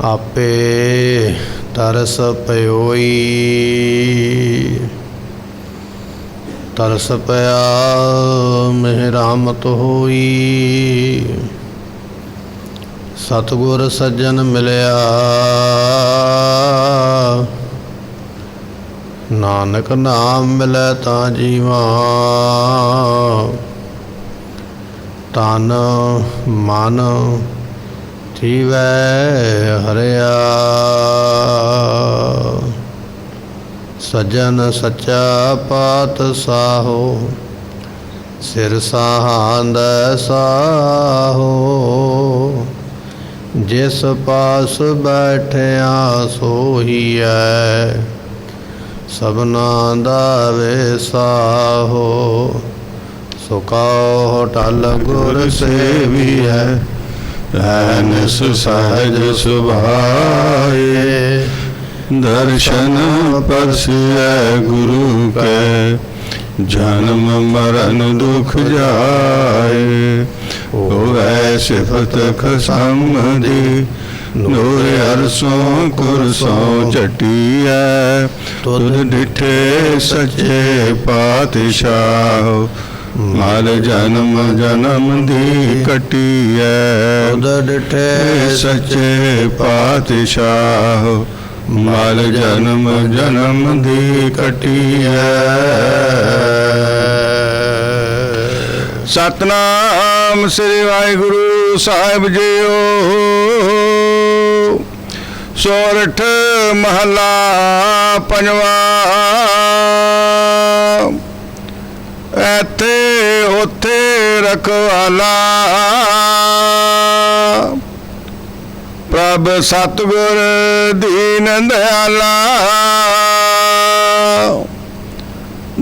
आपे तरस पयोई, तरस पया मेहरामत होई। सतगुर सज्जन मिलया, नानक नाम मिलै तां जीवा। तन मन थीवै हरिया, सज्जन सच्चा पात साहो। सिर साहांद साहो, जिस पास बैठिया सोहीऐ। सबना दा वेसाहो, सुकाओ टल गुर सेवियै। निस सहज सुभाए, दर्शन परसिए गुरु के। जन्म मरण दुख जाए, होवै सिफत खसमदी। नूर अरसों कुरसों चटिया, तुद डिठे सच्चे पातशाह। मर जन्म जन्म दी कटिया, तुद डिठे सच्चे पातशाह। मर जन्म जन्म दी कटिया। सतनाम श्री वाहिगुरु साहिब जीओ। सोरठ महला पंजवा। एथे ओथे रखवाला, प्रभ सतगुर दीन दयाला।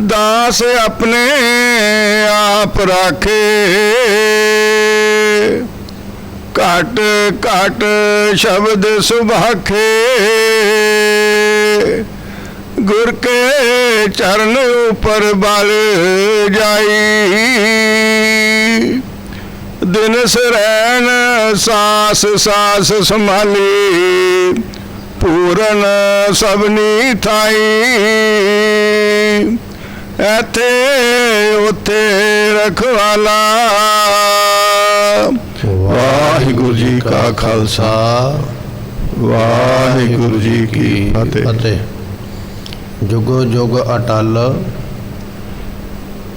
दास अपने आप राखे, घट घट शब्द सुभाखे। गुर के चरण ऊपर बल जाई, दिन सरैन सास सास संभाली। पूरन सबनी थाई, एथे उथे रखवाला। वाहिगुरु जी का खालसा, वाहिगुरु जी की फतेह। जुगो जुग अटल।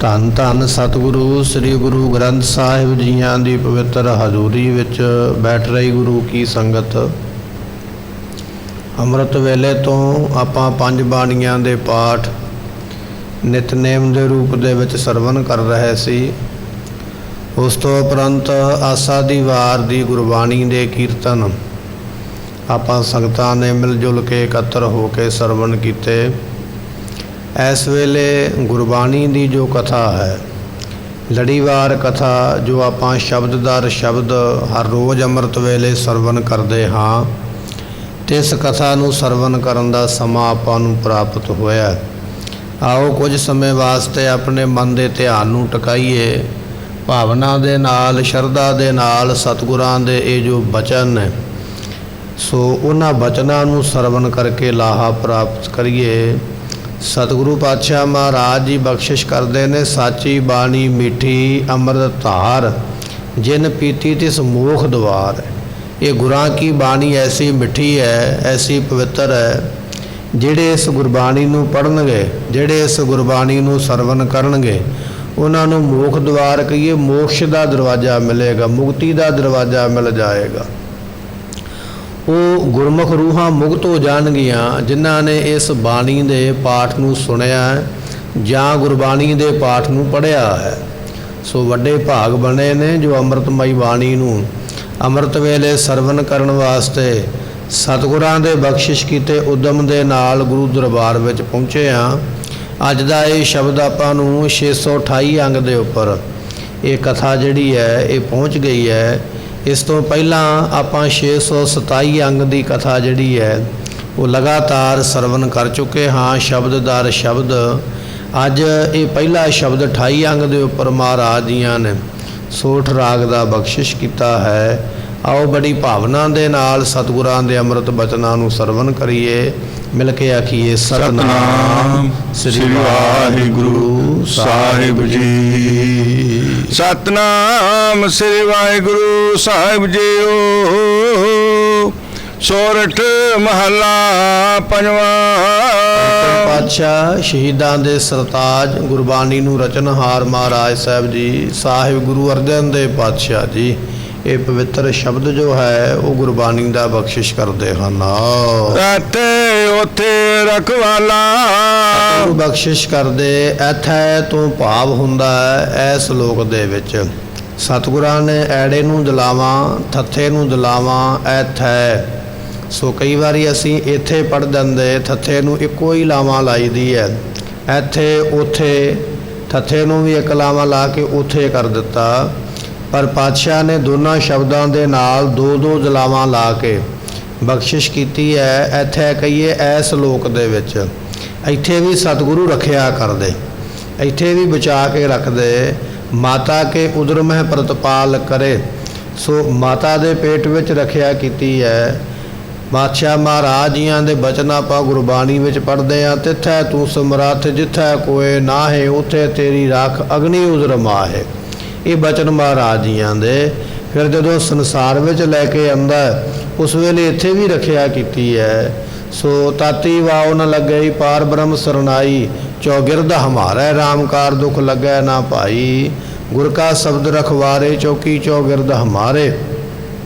धन धन सतगुरु श्री गुरु ग्रंथ साहिब जीआं दी पवित्र हजूरी विच बैठ रही गुरु की संगत। ਅੰਮ੍ਰਿਤ ਵੇਲੇ ਤੋਂ ਆਪਾਂ ਪੰਜ ਬਾਣੀਆਂ ਦੇ ਪਾਠ ਨਿਤਨੇਮ ਦੇ ਰੂਪ ਦੇ ਵਿੱਚ ਸਰਵਣ ਕਰ ਰਹੇ ਸੀ। ਉਸ ਤੋਂ ਉਪਰੰਤ ਆਸਾ ਦੀ ਵਾਰ ਦੀ ਗੁਰਬਾਣੀ ਦੇ ਕੀਰਤਨ ਆਪਾਂ ਸੰਗਤਾਂ ਨੇ ਮਿਲ ਜੁਲ ਕੇ ਇਕੱਤਰ ਹੋ ਕੇ ਸਰਵਣ ਕੀਤੇ। ਇਸ ਵੇਲੇ ਗੁਰਬਾਣੀ ਦੀ ਜੋ ਕਥਾ ਹੈ, ਲੜੀਵਾਰ ਕਥਾ ਜੋ ਆਪਾਂ ਸ਼ਬਦ ਦਰ ਸ਼ਬਦ ਹਰ ਰੋਜ਼ ਅੰਮ੍ਰਿਤ ਵੇਲੇ ਸਰਵਣ ਕਰਦੇ ਹਾਂ, ਤੇ ਇਸ ਕਥਾ ਨੂੰ ਸਰਵਣ ਕਰਨ ਦਾ ਸਮਾਂ ਆਪਾਂ ਨੂੰ ਪ੍ਰਾਪਤ ਹੋਇਆ। ਆਓ ਕੁਝ ਸਮੇਂ ਵਾਸਤੇ ਆਪਣੇ ਮਨ ਦੇ ਧਿਆਨ ਨੂੰ ਟਿਕਾਈਏ, ਭਾਵਨਾ ਦੇ ਨਾਲ ਸ਼ਰਧਾ ਦੇ ਨਾਲ ਸਤਿਗੁਰਾਂ ਦੇ ਇਹ ਜੋ ਬਚਨ ਨੇ, ਸੋ ਉਹਨਾਂ ਬਚਨਾਂ ਨੂੰ ਸਰਵਣ ਕਰਕੇ ਲਾਹਾ ਪ੍ਰਾਪਤ ਕਰੀਏ। ਸਤਿਗੁਰੂ ਪਾਤਸ਼ਾਹ ਮਹਾਰਾਜ ਜੀ ਬਖਸ਼ਿਸ਼ ਕਰਦੇ ਨੇ, ਸਾਚੀ ਬਾਣੀ ਮਿੱਠੀ ਅੰਮ੍ਰਿਤ ਧਾਰ, ਜਿਨ ਪੀਤੀ ਤਿਸ ਮੋਖ ਦੁਆਰ। ਇਹ ਗੁਰਾਂ ਕੀ ਬਾਣੀ ਐਸੀ ਮਿੱਠੀ ਹੈ, ਐਸੀ ਪਵਿੱਤਰ ਹੈ, ਜਿਹੜੇ ਇਸ ਗੁਰਬਾਣੀ ਨੂੰ ਪੜ੍ਹਨਗੇ, ਜਿਹੜੇ ਇਸ ਗੁਰਬਾਣੀ ਨੂੰ ਸਰਵਣ ਕਰਨਗੇ, ਉਹਨਾਂ ਨੂੰ ਮੋਖ ਦੁਆਰ ਕਹੀਏ, ਮੋਕਸ਼ ਦਾ ਦਰਵਾਜ਼ਾ ਮਿਲੇਗਾ, ਮੁਕਤੀ ਦਾ ਦਰਵਾਜ਼ਾ ਮਿਲ ਜਾਏਗਾ। ਉਹ ਗੁਰਮੁਖ ਰੂਹਾਂ ਮੁਕਤ ਹੋ ਜਾਣਗੀਆਂ ਜਿਨ੍ਹਾਂ ਨੇ ਇਸ ਬਾਣੀ ਦੇ ਪਾਠ ਨੂੰ ਸੁਣਿਆ ਜਾਂ ਗੁਰਬਾਣੀ ਦੇ ਪਾਠ ਨੂੰ ਪੜ੍ਹਿਆ ਹੈ। ਸੋ ਵੱਡੇ ਭਾਗ ਬਣੇ ਨੇ ਜੋ ਅੰਮ੍ਰਿਤਮਈ ਬਾਣੀ ਨੂੰ ਅੰਮ੍ਰਿਤ ਵੇਲੇ ਸਰਵਣ ਕਰਨ ਵਾਸਤੇ ਸਤਿਗੁਰਾਂ ਦੇ ਬਖਸ਼ਿਸ਼ ਕੀਤੇ ਉਦਮ ਦੇ ਨਾਲ ਗੁਰੂ ਦਰਬਾਰ ਵਿੱਚ ਪਹੁੰਚੇ ਹਾਂ। ਅੱਜ ਦਾ ਇਹ ਸ਼ਬਦ ਆਪਾਂ ਨੂੰ 628 ਅੰਗ ਦੇ ਉੱਪਰ ਇਹ ਕਥਾ ਜਿਹੜੀ ਹੈ ਇਹ ਪਹੁੰਚ ਗਈ ਹੈ। ਇਸ ਤੋਂ ਪਹਿਲਾਂ ਆਪਾਂ 627 ਅੰਗ ਦੀ ਕਥਾ ਜਿਹੜੀ ਹੈ ਉਹ ਲਗਾਤਾਰ ਸਰਵਣ ਕਰ ਚੁੱਕੇ ਹਾਂ, ਸ਼ਬਦ ਦਰ ਸ਼ਬਦ। ਅੱਜ ਇਹ ਪਹਿਲਾ ਸ਼ਬਦ 28 ਅੰਗ ਦੇ ਉੱਪਰ ਮਹਾਰਾਜ ਜੀਆਂ ਨੇ ਸੋਠ ਰਾਗ ਦਾ ਬਖਸ਼ਿਸ਼ ਕੀਤਾ ਹੈ। ਆਓ ਬੜੀ ਭਾਵਨਾ ਦੇ ਨਾਲ ਸਤਿਗੁਰਾਂ ਦੇ ਅੰਮ੍ਰਿਤ ਬਚਨਾਂ ਨੂੰ ਸਰਵਣ ਕਰੀਏ। ਮਿਲ ਕੇ ਆਖੀਏ ਸਤਿਨਾਮ ਸ੍ਰੀ ਵਾਹਿਗੁਰੂ ਸਾਹਿਬ ਜੀ। ਸਤਨਾਮ ਸ੍ਰੀ ਵਾਹਿਗੁਰੂ ਸਾਹਿਬ ਜੀਓ। ਸੋਰਠ ਮਹੱਲਾ ਪੰਜਵਾਂ। ਪਾਤਸ਼ਾਹ ਸ਼ਹੀਦਾਂ ਦੇ ਸਰਤਾਜ ਗੁਰਬਾਣੀ ਨੂੰ ਰਚਨਹਾਰ ਮਹਾਰਾਜ ਸਾਹਿਬ ਜੀ ਸਾਹਿਬ ਗੁਰੂ ਅਰਜਨ ਦੇਵ ਪਾਤਸ਼ਾਹ ਜੀ ਇਹ ਪਵਿੱਤਰ ਸ਼ਬਦ ਜੋ ਹੈ ਉਹ ਗੁਰਬਾਣੀ ਦਾ ਬਖਸ਼ਿਸ਼ ਕਰਦੇ ਹਨ। ਇੱਥੇ ਉੱਥੇ ਰਖਵਾਲਾ ਉਹ ਬਖਸ਼ਿਸ਼ ਕਰਦੇ ਇੱਥੇ ਤੋਂ ਭਾਵ ਹੁੰਦਾ ਹੈ ਇਸ ਲੋਕ ਦੇ ਵਿੱਚ। ਸਤਿਗੁਰਾਂ ਨੇ ਐੜੇ ਨੂੰ ਦਲਾਵਾਂ ਥੱਥੇ ਨੂੰ ਦਲਾਵਾਂ ਇੱਥੇ। ਸੋ ਕਈ ਵਾਰੀ ਅਸੀਂ ਇੱਥੇ ਪੜ੍ਹ ਦਿੰਦੇ ਥੱਥੇ ਨੂੰ ਇੱਕੋ ਹੀ ਲਾਵਾਂ ਲਾਈ ਦੀ ਹੈ। ਇੱਥੇ ਉੱਥੇ ਥੱਥੇ ਨੂੰ ਵੀ ਇੱਕ ਲਾਵਾਂ ਲਾ ਕੇ ਉੱਥੇ ਕਰ ਦਿੱਤਾ। ਪਰ ਪਾਤਸ਼ਾਹ ਨੇ ਦੋਨਾਂ ਸ਼ਬਦਾਂ ਦੇ ਨਾਲ ਦੋ ਦੋ ਦਲਾਵਾਂ ਲਾ ਕੇ ਬਖਸ਼ਿਸ਼ ਕੀਤੀ ਹੈ। ਇੱਥੇ ਕਹੀਏ ਇਸ ਲੋਕ ਦੇ ਵਿੱਚ ਇੱਥੇ ਵੀ ਸਤਿਗੁਰੂ ਰੱਖਿਆ ਕਰਦੇ, ਇੱਥੇ ਵੀ ਬਚਾ ਕੇ ਰੱਖਦੇ। ਮਾਤਾ ਕੇ ਉਦਰ ਮਹਿ ਪ੍ਰਤਪਾਲ ਕਰੇ। ਸੋ ਮਾਤਾ ਦੇ ਪੇਟ ਵਿੱਚ ਰੱਖਿਆ ਕੀਤੀ ਹੈ। ਬਾਦਸ਼ਾਹ ਮਹਾਰਾਜ ਜੀਆਂ ਦੇ ਬਚਨ ਆਪਾਂ ਗੁਰਬਾਣੀ ਵਿੱਚ ਪੜ੍ਹਦੇ ਹਾਂ। ਤਿੱਥੈ ਤੂੰ ਸਮਰੱਥ ਜਿੱਥੈ ਕੋਏ ਨਾਹੇ ਉੱਥੇ ਤੇਰੀ ਰੱਖ ਅਗਨੀ ਉਦਰ ਮਾਹੇ। ਇਹ ਬਚਨ ਮਹਾਰਾਜ ਜੀਆਂ ਦੇ। ਫਿਰ ਜਦੋਂ ਸੰਸਾਰ ਵਿੱਚ ਲੈ ਕੇ ਆਉਂਦਾ ਉਸ ਵੇਲੇ ਇੱਥੇ ਵੀ ਰੱਖਿਆ ਕੀਤੀ ਹੈ। ਸੋ ਤਾਤੀ ਵਾਉ ਨ ਲੱਗਈ ਪਾਰ ਬ੍ਰਹਮ ਸਰਨਾਈ ਚੌਗਿਰਦ ਹਮਾਰਾ ਰਾਮਕਾਰ ਦੁਖ ਲੱਗੈ ਨਾ ਭਾਈ ਗੁਰ ਕਾ ਸ਼ਬਦ ਰਖਵਾਰੇ ਚੌਕੀ ਚੌਗਿਰਦ ਹਮਾਰੇ।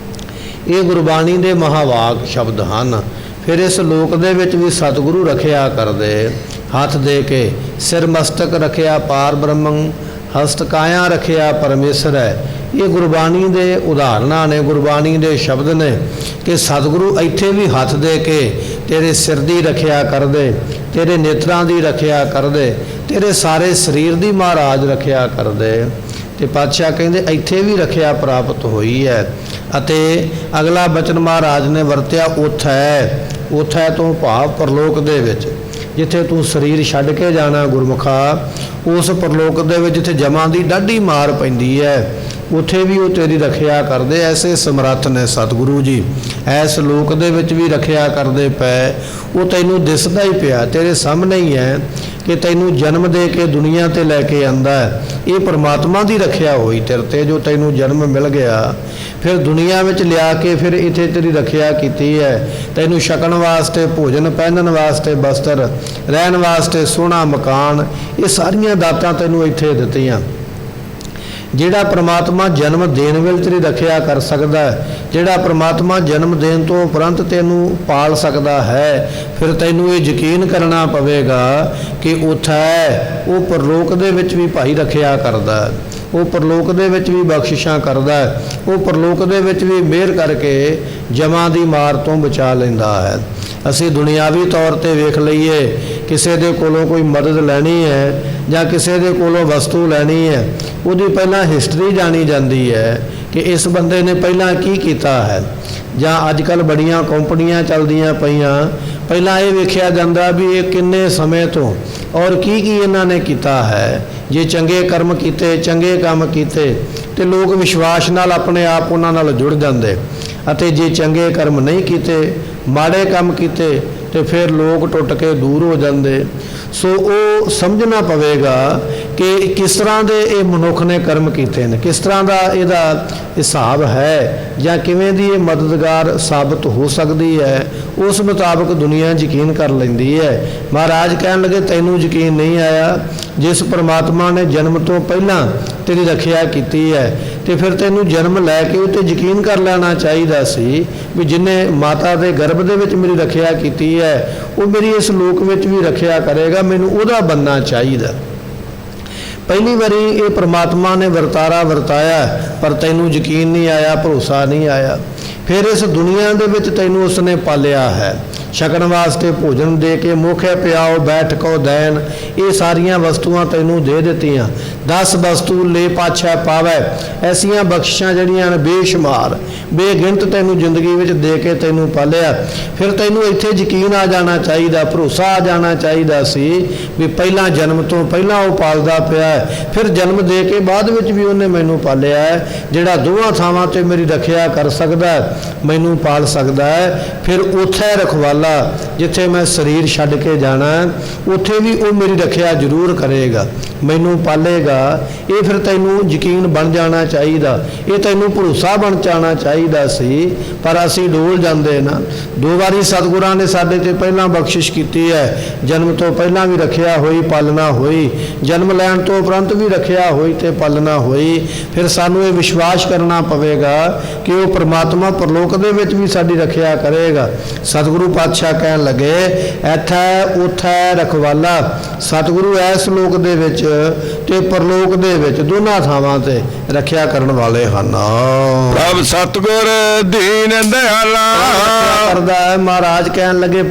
ਇਹ ਗੁਰਬਾਣੀ ਦੇ ਮਹਾਵਾਕ ਸ਼ਬਦ ਹਨ। ਫਿਰ ਇਸ ਲੋਕ ਦੇ ਵਿੱਚ ਵੀ ਸਤਿਗੁਰੂ ਰੱਖਿਆ ਕਰਦੇ। ਹੱਥ ਦੇ ਕੇ ਸਿਰ ਮਸਤਕ ਰੱਖਿਆ ਪਾਰ ਬ੍ਰਹਮੰ ਹਸਤ ਕਾਇਆ ਰੱਖਿਆ ਪਰਮੇਸ਼ਰ ਹੈ। ਇਹ ਗੁਰਬਾਣੀ ਦੇ ਉਦਾਹਰਨਾਂ ਨੇ, ਗੁਰਬਾਣੀ ਦੇ ਸ਼ਬਦ ਨੇ ਕਿ ਸਤਿਗੁਰੂ ਇੱਥੇ ਵੀ ਹੱਥ ਦੇ ਕੇ ਤੇਰੇ ਸਿਰ ਦੀ ਰੱਖਿਆ ਕਰਦੇ, ਤੇਰੇ ਨੇਤਰਾਂ ਦੀ ਰੱਖਿਆ ਕਰਦੇ, ਤੇਰੇ ਸਾਰੇ ਸਰੀਰ ਦੀ ਮਹਾਰਾਜ ਰੱਖਿਆ ਕਰਦੇ। ਤੇ ਪਾਤਸ਼ਾਹ ਕਹਿੰਦੇ ਇੱਥੇ ਵੀ ਰੱਖਿਆ ਪ੍ਰਾਪਤ ਹੋਈ ਹੈ। ਅਤੇ ਅਗਲਾ ਬਚਨ ਮਹਾਰਾਜ ਨੇ ਵਰਤਿਆ ਉੱਥੈ। ਉੱਥੈ ਤੋਂ ਭਾਵ ਪਰਲੋਕ ਦੇ ਵਿੱਚ ਜਿੱਥੇ ਤੂੰ ਸਰੀਰ ਛੱਡ ਕੇ ਜਾਣਾ ਗੁਰਮੁਖਾ, ਉਸ ਪਰਲੋਕ ਦੇ ਵਿੱਚ ਜਿੱਥੇ ਜਮਾਂ ਦੀ ਡਾਢੀ ਮਾਰ ਪੈਂਦੀ ਹੈ ਉੱਥੇ ਵੀ ਉਹ ਤੇਰੀ ਰੱਖਿਆ ਕਰਦੇ। ਐਸੇ ਸਮਰੱਥ ਨੇ ਸਤਿਗੁਰੂ ਜੀ। ਇਸ ਲੋਕ ਦੇ ਵਿੱਚ ਵੀ ਰੱਖਿਆ ਕਰਦੇ ਪਏ। ਉਹ ਤੈਨੂੰ ਦਿਸਦਾ ਹੀ ਪਿਆ, ਤੇਰੇ ਸਾਹਮਣੇ ਹੀ ਹੈ ਕਿ ਤੈਨੂੰ ਜਨਮ ਦੇ ਕੇ ਦੁਨੀਆ 'ਤੇ ਲੈ ਕੇ ਆਂਦਾ। ਇਹ ਪਰਮਾਤਮਾ ਦੀ ਰੱਖਿਆ ਹੋਈ ਤੇਰੇ 'ਤੇ ਜੋ ਤੈਨੂੰ ਜਨਮ ਮਿਲ ਗਿਆ। ਫਿਰ ਦੁਨੀਆ ਵਿੱਚ ਲਿਆ ਕੇ ਫਿਰ ਇੱਥੇ ਤੇਰੀ ਰੱਖਿਆ ਕੀਤੀ ਹੈ। ਤੈਨੂੰ ਛਕਣ ਵਾਸਤੇ ਭੋਜਨ, ਪਹਿਨਣ ਵਾਸਤੇ ਬਸਤਰ, ਰਹਿਣ ਵਾਸਤੇ ਸੋਹਣਾ ਮਕਾਨ, ਇਹ ਸਾਰੀਆਂ ਦਾਤਾਂ ਤੈਨੂੰ ਇੱਥੇ ਦਿੱਤੀਆਂ। ਜਿਹੜਾ ਪ੍ਰਮਾਤਮਾ ਜਨਮ ਦੇਣ ਵੇਲੇ ਤੇਰੀ ਰੱਖਿਆ ਕਰ ਸਕਦਾ, ਜਿਹੜਾ ਪ੍ਰਮਾਤਮਾ ਜਨਮ ਦੇਣ ਤੋਂ ਉਪਰੰਤ ਤੈਨੂੰ ਪਾਲ ਸਕਦਾ ਹੈ, ਫਿਰ ਤੈਨੂੰ ਇਹ ਯਕੀਨ ਕਰਨਾ ਪਵੇਗਾ ਕਿ ਉੱਥੇ ਉਹ ਪਰਲੋਕ ਦੇ ਵਿੱਚ ਵੀ ਭਾਈ ਰੱਖਿਆ ਕਰਦਾ, ਉਹ ਪਰਲੋਕ ਦੇ ਵਿੱਚ ਵੀ ਬਖਸ਼ਿਸ਼ਾਂ ਕਰਦਾ, ਉਹ ਪਰਲੋਕ ਦੇ ਵਿੱਚ ਵੀ ਮਿਹਰ ਕਰਕੇ ਜਮਾਂ ਦੀ ਮਾਰ ਤੋਂ ਬਚਾ ਲੈਂਦਾ ਹੈ। ਅਸੀਂ ਦੁਨਿਆਵੀ ਤੌਰ 'ਤੇ ਵੇਖ ਲਈਏ, ਕਿਸੇ ਦੇ ਕੋਲੋਂ ਕੋਈ ਮਦਦ ਲੈਣੀ ਹੈ ਜਾਂ ਕਿਸੇ ਦੇ ਕੋਲੋਂ ਵਸਤੂ ਲੈਣੀ ਹੈ, ਉਹਦੀ ਪਹਿਲਾਂ ਹਿਸਟਰੀ ਜਾਣੀ ਜਾਂਦੀ ਹੈ ਕਿ ਇਸ ਬੰਦੇ ਨੇ ਪਹਿਲਾਂ ਕੀ ਕੀਤਾ ਹੈ। ਜਾਂ ਅੱਜ ਕੱਲ੍ਹ ਬੜੀਆਂ ਕੰਪਨੀਆਂ ਚੱਲਦੀਆਂ ਪਈਆਂ, ਪਹਿਲਾਂ ਇਹ ਵੇਖਿਆ ਜਾਂਦਾ ਵੀ ਇਹ ਕਿੰਨੇ ਸਮੇਂ ਤੋਂ ਔਰ ਕੀ ਇਹਨਾਂ ਨੇ ਕੀਤਾ ਹੈ। ਜੇ ਚੰਗੇ ਕਰਮ ਕੀਤੇ, ਚੰਗੇ ਕੰਮ ਕੀਤੇ ਤੇ ਲੋਕ ਵਿਸ਼ਵਾਸ ਨਾਲ ਆਪਣੇ ਆਪ ਉਹਨਾਂ ਨਾਲ ਜੁੜ ਜਾਂਦੇ, ਅਤੇ ਜੇ ਚੰਗੇ ਕਰਮ ਨਹੀਂ ਕੀਤੇ, ਮਾੜੇ ਕੰਮ ਕੀਤੇ ਤੇ ਫਿਰ ਲੋਕ ਟੁੱਟ ਕੇ ਦੂਰ ਹੋ ਜਾਂਦੇ। ਸੋ ਉਹ ਸਮਝਣਾ ਪਵੇਗਾ ਕਿ ਕਿਸ ਤਰ੍ਹਾਂ ਦੇ ਇਹ ਮਨੁੱਖ ਨੇ ਕਰਮ ਕੀਤੇ ਨੇ, ਕਿਸ ਤਰ੍ਹਾਂ ਦਾ ਇਹਦਾ ਹਿਸਾਬ ਹੈ ਜਾਂ ਕਿਵੇਂ ਦੀ ਇਹ ਮਦਦਗਾਰ ਸਾਬਤ ਹੋ ਸਕਦੀ ਹੈ। ਉਸ ਮੁਤਾਬਕ ਦੁਨੀਆ ਯਕੀਨ ਕਰ ਲੈਂਦੀ ਹੈ। ਮਹਾਰਾਜ ਕਹਿਣ ਲੱਗੇ ਤੈਨੂੰ ਯਕੀਨ ਨਹੀਂ ਆਇਆ, ਜਿਸ ਪਰਮਾਤਮਾ ਨੇ ਜਨਮ ਤੋਂ ਪਹਿਲਾਂ ਤੇਰੀ ਰੱਖਿਆ ਕੀਤੀ ਹੈ ਤੇ ਫਿਰ ਤੈਨੂੰ ਜਨਮ ਲੈ ਕੇ ਉਹ 'ਤੇ ਯਕੀਨ ਕਰ ਲੈਣਾ ਚਾਹੀਦਾ ਸੀ ਵੀ ਜਿਹਨੇ ਮਾਤਾ ਦੇ ਗਰਭ ਦੇ ਵਿੱਚ ਮੇਰੀ ਰੱਖਿਆ ਕੀਤੀ ਹੈ ਉਹ ਮੇਰੀ ਇਸ ਲੋਕ ਵਿੱਚ ਵੀ ਰੱਖਿਆ ਕਰੇਗਾ, ਮੈਨੂੰ ਉਹਦਾ ਬਣਨਾ ਚਾਹੀਦਾ। ਪਹਿਲੀ ਵਾਰੀ ਇਹ ਪ੍ਰਮਾਤਮਾ ਨੇ ਵਰਤਾਰਾ ਵਰਤਾਇਆ ਪਰ ਤੈਨੂੰ ਯਕੀਨ ਨਹੀਂ ਆਇਆ, ਭਰੋਸਾ ਨਹੀਂ ਆਇਆ। ਫਿਰ ਇਸ ਦੁਨੀਆ ਦੇ ਵਿੱਚ ਤੈਨੂੰ ਉਸਨੇ ਪਾਲਿਆ ਹੈ, ਛਕਣ ਵਾਸਤੇ ਭੋਜਨ ਦੇ ਕੇ, ਮੁਖੇ ਪਿਆਓ ਬੈਠਕੋ ਦੈਨ, ਇਹ ਸਾਰੀਆਂ ਵਸਤੂਆਂ ਤੈਨੂੰ ਦੇ ਦਿੱਤੀਆਂ। 10 ਵਸਤੂ ਲੈ ਪਾਛੈ ਪਾਵੈ, ਐਸੀਆਂ ਬਖਸ਼ਿਸ਼ਾਂ ਜਿਹੜੀਆਂ ਨੇ ਬੇਸ਼ੁਮਾਰ ਬੇਗਿਣਤ ਤੈਨੂੰ ਜ਼ਿੰਦਗੀ ਵਿੱਚ ਦੇ ਕੇ ਤੈਨੂੰ ਪਾਲਿਆ। ਫਿਰ ਤੈਨੂੰ ਇੱਥੇ ਯਕੀਨ ਆ ਜਾਣਾ ਚਾਹੀਦਾ, ਭਰੋਸਾ ਆ ਜਾਣਾ ਚਾਹੀਦਾ ਸੀ ਵੀ ਪਹਿਲਾਂ ਜਨਮ ਤੋਂ ਪਹਿਲਾਂ ਉਹ ਪਾਲਦਾ ਪਿਆ ਹੈ, ਫਿਰ ਜਨਮ ਦੇ ਕੇ ਬਾਅਦ ਵਿੱਚ ਵੀ ਉਹਨੇ ਮੈਨੂੰ ਪਾਲਿਆ ਹੈ। ਜਿਹੜਾ ਦੋਵਾਂ ਥਾਵਾਂ ਤੇ ਮੇਰੀ ਰੱਖਿਆ ਕਰ ਸਕਦਾ ਹੈ, ਮੈਨੂੰ ਪਾਲ ਸਕਦਾ ਹੈ। ਫਿਰ ਉੱਥੇ ਰਖਵਾਲਾ ਜਿੱਥੇ ਮੈਂ ਸਰੀਰ ਛੱਡ ਕੇ ਜਾਣਾ, ਉੱਥੇ ਵੀ ਉਹ ਮੇਰੀ ਰੱਖਿਆ ਜ਼ਰੂਰ ਕਰੇਗਾ, ਮੈਨੂੰ ਪਾਲੇਗਾ। ਇਹ ਫਿਰ ਤੈਨੂੰ ਯਕੀਨ ਬਣ ਜਾਣਾ ਚਾਹੀਦਾ, ਇਹ ਤੈਨੂੰ ਭਰੋਸਾ ਬਣ ਜਾਣਾ ਚਾਹੀਦਾ ਸੀ। ਪਰ ਅਸੀਂ ਡੋਲ ਜਾਂਦੇ ਨਾ। 2 ਵਾਰੀ ਸਤਿਗੁਰਾਂ ਨੇ ਸਾਡੇ ਤੇ ਪਹਿਲਾਂ ਬਖਸ਼ਿਸ਼ ਕੀਤੀ ਹੈ, ਜਨਮ ਤੋਂ ਪਹਿਲਾਂ ਵੀ ਰੱਖਿਆ ਹੋਈ ਪਾਲਣਾ ਹੋਈ, ਜਨਮ ਲੈਣ ਤੋਂ ਉਪਰੰਤ ਵੀ ਰੱਖਿਆ ਹੋਈ ਤੇ ਪਾਲਣਾ ਹੋਈ। ਫਿਰ ਸਾਨੂੰ ਇਹ ਵਿਸ਼ਵਾਸ ਕਰਨਾ ਪਵੇਗਾ ਕਿ ਉਹ ਪ੍ਰਮਾਤਮਾ ਪਰਲੋਕ ਦੇ ਵਿੱਚ ਵੀ ਸਾਡੀ ਰੱਖਿਆ ਕਰੇਗਾ। ਸਤਿਗੁਰੂ ਪਾਤਸ਼ਾਹ ਕਹਿਣ ਲੱਗੇ, ਇੱਥੇ ਉੱਥੇ ਰਖਵਾਲਾ। ਸਤਿਗੁਰੂ ਇਸ ਲੋਕ ਦੇ ਵਿੱਚ ਤੇ ਪਰਲੋਕ ਦੇ ਵਿੱਚ ਦੋਨਾਂ ਥਾਵਾਂ ਤੇ ਰੱਖਿਆ ਕਰਨ ਵਾਲੇ ਹਨ। ਪ੍ਰਭ ਸਤਿਗੁਰ ਦੀਨ ਦਿਆਲਾ ਕਰਦਾ ਹੈ। ਮਹਾਰਾਜ ਕਹਿਣ ਲੱਗੇ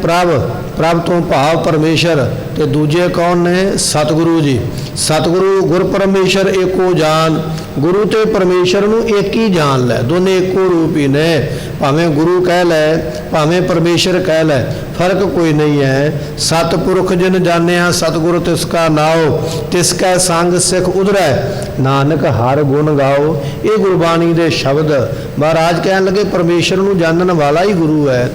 ਪ੍ਰਭ ਤੋਂ ਭਾਵ ਪਰਮੇਸ਼ਰ, ਤੇ ਦੂਜੇ ਕੌਣ ਨੇ? ਸਤਿਗੁਰੂ ਜੀ। ਸਤਿਗੁਰੂ ਗੁਰ ਪਰਮੇਸ਼ਰ ਏਕੋ ਜਾਨ, ਗੁਰੂ ਤੇ ਪਰਮੇਸ਼ਰ ਨੂੰ ਇੱਕ ਹੀ ਜਾਣ ਲੈ, ਦੋਨੇ ਇੱਕੋ ਰੂਪ ਹੀ ਨੇ। ਭਾਵੇਂ ਗੁਰੂ ਕਹਿ ਲੈ, ਭਾਵੇਂ ਪਰਮੇਸ਼ਰ ਕਹਿ ਲੈ, ਫਰਕ ਕੋਈ ਨਹੀਂ ਹੈ। ਸਤਿਪੁਰਖ ਜਿਨ ਜਾਣਿਆ ਸਤਿਗੁਰ ਤਿਸ ਕਾ ਨਾਉ, ਤਿਸ ਕੈ ਸੰਗ ਸਿੱਖ ਉਧਰੈ, ਨਾਨਕ ਹਰ ਗੁਣ ਗਾਓ। ਇਹ ਗੁਰਬਾਣੀ ਦੇ ਸ਼ਬਦ। ਮਹਾਰਾਜ ਕਹਿਣ ਲੱਗੇ ਪਰਮੇਸ਼ਰ ਨੂੰ ਜਾਣਨ ਵਾਲਾ ਹੀ ਗੁਰੂ ਹੈ,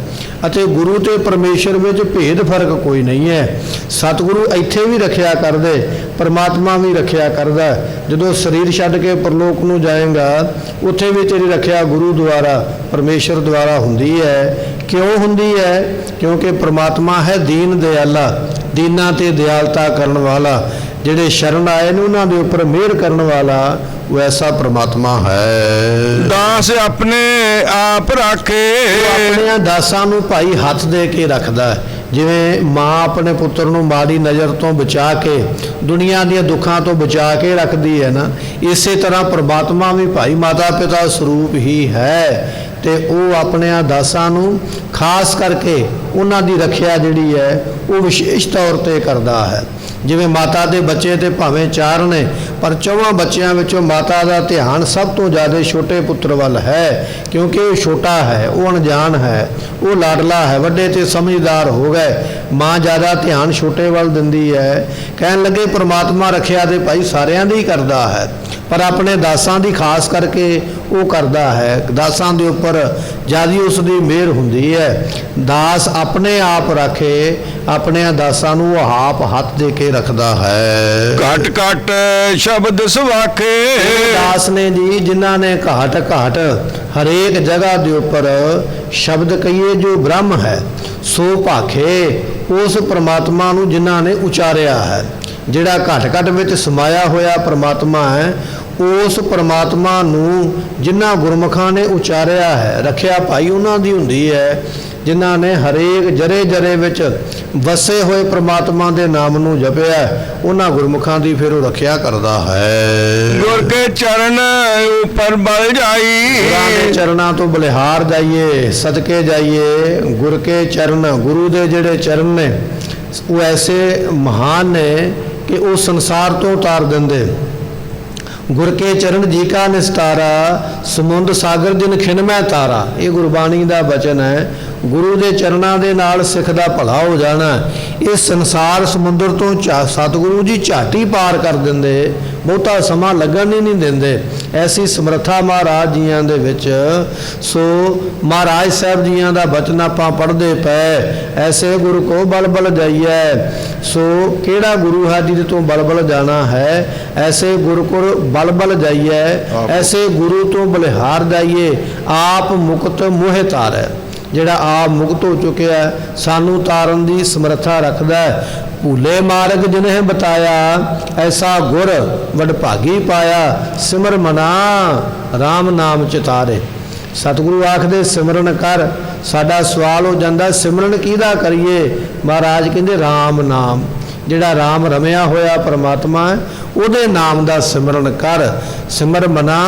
ਅਤੇ ਗੁਰੂ ਤੇ ਪਰਮੇਸ਼ਰ ਵਿੱਚ ਭੇਦ ਫਰਕ ਕੋਈ ਨਹੀਂ ਹੈ। ਸਤਿਗੁਰੂ ਇੱਥੇ ਵੀ ਰੱਖਿਆ ਕਰਦੇ, ਪਰਮਾਤਮਾ ਵੀ ਰੱਖਿਆ ਕਰਦਾ। ਜਦੋਂ ਸਰੀਰ ਛੱਡ ਕੇ ਪਰਲੋਕ ਨੂੰ ਜਾਏਗਾ, ਉੱਥੇ ਵੀ ਤੇਰੀ ਰੱਖਿਆ ਗੁਰੂ ਦੁਆਰਾ, ਪਰਮੇਸ਼ਰ ਦੁਆਰਾ ਹੁੰਦੀ ਹੈ। ਕਿਉਂ ਹੁੰਦੀ ਹੈ? ਕਿਉਂਕਿ ਪਰਮਾਤਮਾ ਹੈ ਦੀਨ ਦਿਆਲਾ, ਦੀਨਾਂ ਤੇ ਦਿਆਲਤਾ ਕਰਨ ਵਾਲਾ। ਜਿਹੜੇ ਸ਼ਰਨ ਆਏ ਨੇ ਉਹਨਾਂ ਦੇ ਉੱਪਰ ਮਿਹਰ ਕਰਨ ਵਾਲਾ, ਉਹ ਐਸਾ ਪ੍ਰਮਾਤਮਾ ਹੈ। ਦਾਸ ਆਪਣੇ ਆਪ ਰਾਖੇ, ਆਪਣੇ ਦਾਸਾਂ ਨੂੰ ਭਾਈ ਹੱਥ ਦੇ ਕੇ ਰੱਖਦਾ ਹੈ। ਜਿਵੇਂ ਮਾਂ ਆਪਣੇ ਪੁੱਤਰ ਨੂੰ ਮਾੜੀ ਨਜ਼ਰ ਤੋਂ ਬਚਾ ਕੇ, ਦੁਨੀਆ ਦੀਆਂ ਦੁੱਖਾਂ ਤੋਂ ਬਚਾ ਕੇ ਰੱਖਦੀ ਹੈ ਨਾ, ਇਸੇ ਤਰ੍ਹਾਂ ਪ੍ਰਮਾਤਮਾ ਵੀ ਭਾਈ ਮਾਤਾ ਪਿਤਾ ਸਰੂਪ ਹੀ ਹੈ, ਤੇ ਉਹ ਆਪਣੇ ਦਾਸਾਂ ਨੂੰ ਖਾਸ ਕਰਕੇ ਉਹਨਾਂ ਦੀ ਰੱਖਿਆ ਜਿਹੜੀ ਹੈ ਉਹ ਵਿਸ਼ੇਸ਼ ਤੌਰ ਤੇ ਕਰਦਾ ਹੈ। ਜਿਵੇਂ ਮਾਤਾ ਦੇ ਬੱਚੇ ਤੇ ਭਾਵੇਂ 4 ਨੇ, ਪਰ 4 ਬੱਚਿਆਂ ਵਿੱਚੋਂ ਮਾਤਾ ਦਾ ਧਿਆਨ ਸਭ ਤੋਂ ਜ਼ਿਆਦਾ ਛੋਟੇ ਪੁੱਤਰ ਵੱਲ ਹੈ, ਕਿਉਂਕਿ ਉਹ ਛੋਟਾ ਹੈ, ਉਹ ਅਣਜਾਣ ਹੈ, ਉਹ ਲਾਡਲਾ ਹੈ। ਵੱਡੇ ਤੇ ਸਮਝਦਾਰ ਹੋ ਗਏ, ਮਾਂ ਜ਼ਿਆਦਾ ਧਿਆਨ ਛੋਟੇ ਵੱਲ ਦਿੰਦੀ ਹੈ। ਕਹਿਣ ਲੱਗੇ ਪ੍ਰਮਾਤਮਾ ਰੱਖਿਆ ਦੇ ਭਾਈ ਸਾਰਿਆਂ ਦੀ ਹੀ ਕਰਦਾ ਹੈ, ਪਰ ਆਪਣੇ ਦਾਸਾਂ ਦੀ ਖਾਸ ਕਰਕੇ ਉਹ ਕਰਦਾ ਹੈ। ਦਾਸਾਂ ਦੇ ਉੱਪਰ ਜ਼ਿਆਦਾ ਉਸ ਦੀ ਮਿਹਰ ਹੁੰਦੀ ਹੈ। ਦਾਸ ਆਪਣੇ ਆਪ ਰੱਖੇ, ਆਪਣੇ ਦਾਸਾਂ ਨੂੰ ਉਹ ਆਪ ਹੱਥ ਦੇ ਕੇ ਰੱਖਦਾ ਹੈ। ਘਟ ਘਟ ਸ਼ਬਦ ਸੁਵਾਖੇ, ਦਾਸ ਨੇ ਜੀ ਜਿਨ੍ਹਾਂ ਨੇ ਘਾਟ ਘਾਟ ਹਰੇਕ ਜਗ੍ਹਾ ਦੇ ਉੱਪਰ ਸ਼ਬਦ ਕਹੀਏ ਜੋ ਬ੍ਰਹਮ ਹੈ ਸੋ ਭਾਖੇ, ਉਸ ਪ੍ਰਮਾਤਮਾ ਨੂੰ ਜਿਨ੍ਹਾਂ ਨੇ ਉਚਾਰਿਆ ਹੈ। ਜਿਹੜਾ ਘਟ ਘਟ ਵਿੱਚ ਸਮਾਇਆ ਹੋਇਆ ਪ੍ਰਮਾਤਮਾ ਹੈ, ਉਸ ਪ੍ਰਮਾਤਮਾ ਨੂੰ ਜਿਨ੍ਹਾਂ ਗੁਰਮੁਖਾਂ ਨੇ ਉਚਾਰਿਆ ਹੈ, ਰੱਖਿਆ ਭਾਈ ਉਹਨਾਂ ਦੀ ਹੁੰਦੀ ਹੈ। ਜਿਨ੍ਹਾਂ ਨੇ ਹਰੇਕ ਜਰੇ ਜਰੇ ਵਿੱਚ ਵਸੇ ਹੋਏ ਪ੍ਰਮਾਤਮਾ ਦੇ ਨਾਮ ਨੂੰ ਜਪਿਆ, ਉਹਨਾਂ ਗੁਰਮੁਖਾਂ ਦੀ ਫਿਰ ਉਹ ਰੱਖਿਆ ਕਰਦਾ ਹੈ। ਗੁਰ ਕੇ ਚਰਨ ਉੱਪਰ ਬਲ ਜਾਈ, ਗੁਰਾਂ ਦੇ ਚਰਨਾਂ ਤੋਂ ਬਲਿਹਾਰ ਜਾਈਏ, ਸਦਕੇ ਜਾਈਏ। ਗੁਰ ਕੇ ਚਰਨ, ਗੁਰੂ ਦੇ ਜਿਹੜੇ ਚਰਨ ਨੇ ਉਹ ਐਸੇ ਮਹਾਨ ਨੇ ਕਿ ਉਹ ਸੰਸਾਰ ਤੋਂ ਉਤਾਰ ਦਿੰਦੇ। ਗੁਰ ਕੇ ਚਰਨ ਜੀ ਕਾ ਨਿਸਤਾਰਾ, ਸਮੁੰਦ ਸਾਗਰ ਜਿਨ ਖਿਨਮੈ ਤਾਰਾ। ਇਹ ਗੁਰਬਾਣੀ ਦਾ ਬਚਨ ਹੈ। ਗੁਰੂ ਦੇ ਚਰਨਾਂ ਦੇ ਨਾਲ ਸਿੱਖ ਦਾ ਭਲਾ ਹੋ ਜਾਣਾ। ਇਹ ਸੰਸਾਰ ਸਮੁੰਦਰ ਤੋਂ ਸਤਿਗੁਰੂ ਜੀ ਝਾਟੀ ਪਾਰ ਕਰ ਦਿੰਦੇ, ਬਹੁਤਾ ਸਮਾਂ ਲੱਗਣ ਹੀ ਨਹੀਂ ਦਿੰਦੇ। ਐਸੀ ਸਮਰੱਥਾ ਮਹਾਰਾਜ ਜੀਆਂ ਦੇ ਵਿੱਚ। ਸੋ ਮਹਾਰਾਜ ਸਾਹਿਬ ਜੀਆਂ ਦਾ ਬਚਨ ਆਪਾਂ ਪੜ੍ਹਦੇ ਪਏ, ਐਸੇ ਗੁਰੂ ਕੋ ਬਲ ਬਲ ਜਾਈਏ। ਸੋ ਕਿਹੜਾ ਗੁਰੂ ਹੈ ਜਿਹਦੇ ਤੋਂ ਬਲ ਬਲ ਜਾਣਾ ਹੈ? ਐਸੇ ਗੁਰੂ ਕੋ ਬਲ ਬਲ ਜਾਈਏ, ਐਸੇ ਗੁਰੂ ਤੋਂ ਬਲਿਹਾਰ ਜਾਈਏ। ਆਪ ਮੁਕਤ ਮੋਹਿ ਤਾਰੈ, ਜਿਹੜਾ ਆਪ ਮੁਕਤ ਹੋ ਚੁੱਕਿਆ ਸਾਨੂੰ ਤਾਰਨ ਦੀ ਸਮਰੱਥਾ ਰੱਖਦਾ ਹੈ। ਭੂਲੇ ਮਾਰਗ ਜਿਨਹਿ ਬਤਾਇਆ, ਐਸਾ ਗੁਰ ਵਡਭਾਗੀ ਪਾਇਆ। ਸਿਮਰ ਮਨਾ ਰਾਮ ਨਾਮ ਚਿਤਾਰੇ। ਸਤਿਗੁਰੂ ਆਖਦੇ ਸਿਮਰਨ ਕਰ। ਸਾਡਾ ਸਵਾਲ ਹੋ ਜਾਂਦਾ ਸਿਮਰਨ ਕਿਹਦਾ ਕਰੀਏ? ਮਹਾਰਾਜ ਕਹਿੰਦੇ ਰਾਮ ਨਾਮ। ਜਿਹੜਾ ਰਾਮ ਰਮਿਆ ਹੋਇਆ ਪਰਮਾਤਮਾ ਹੈ, ਉਹਦੇ ਨਾਮ ਦਾ ਸਿਮਰਨ ਕਰ। ਸਿਮਰ ਮਨਾ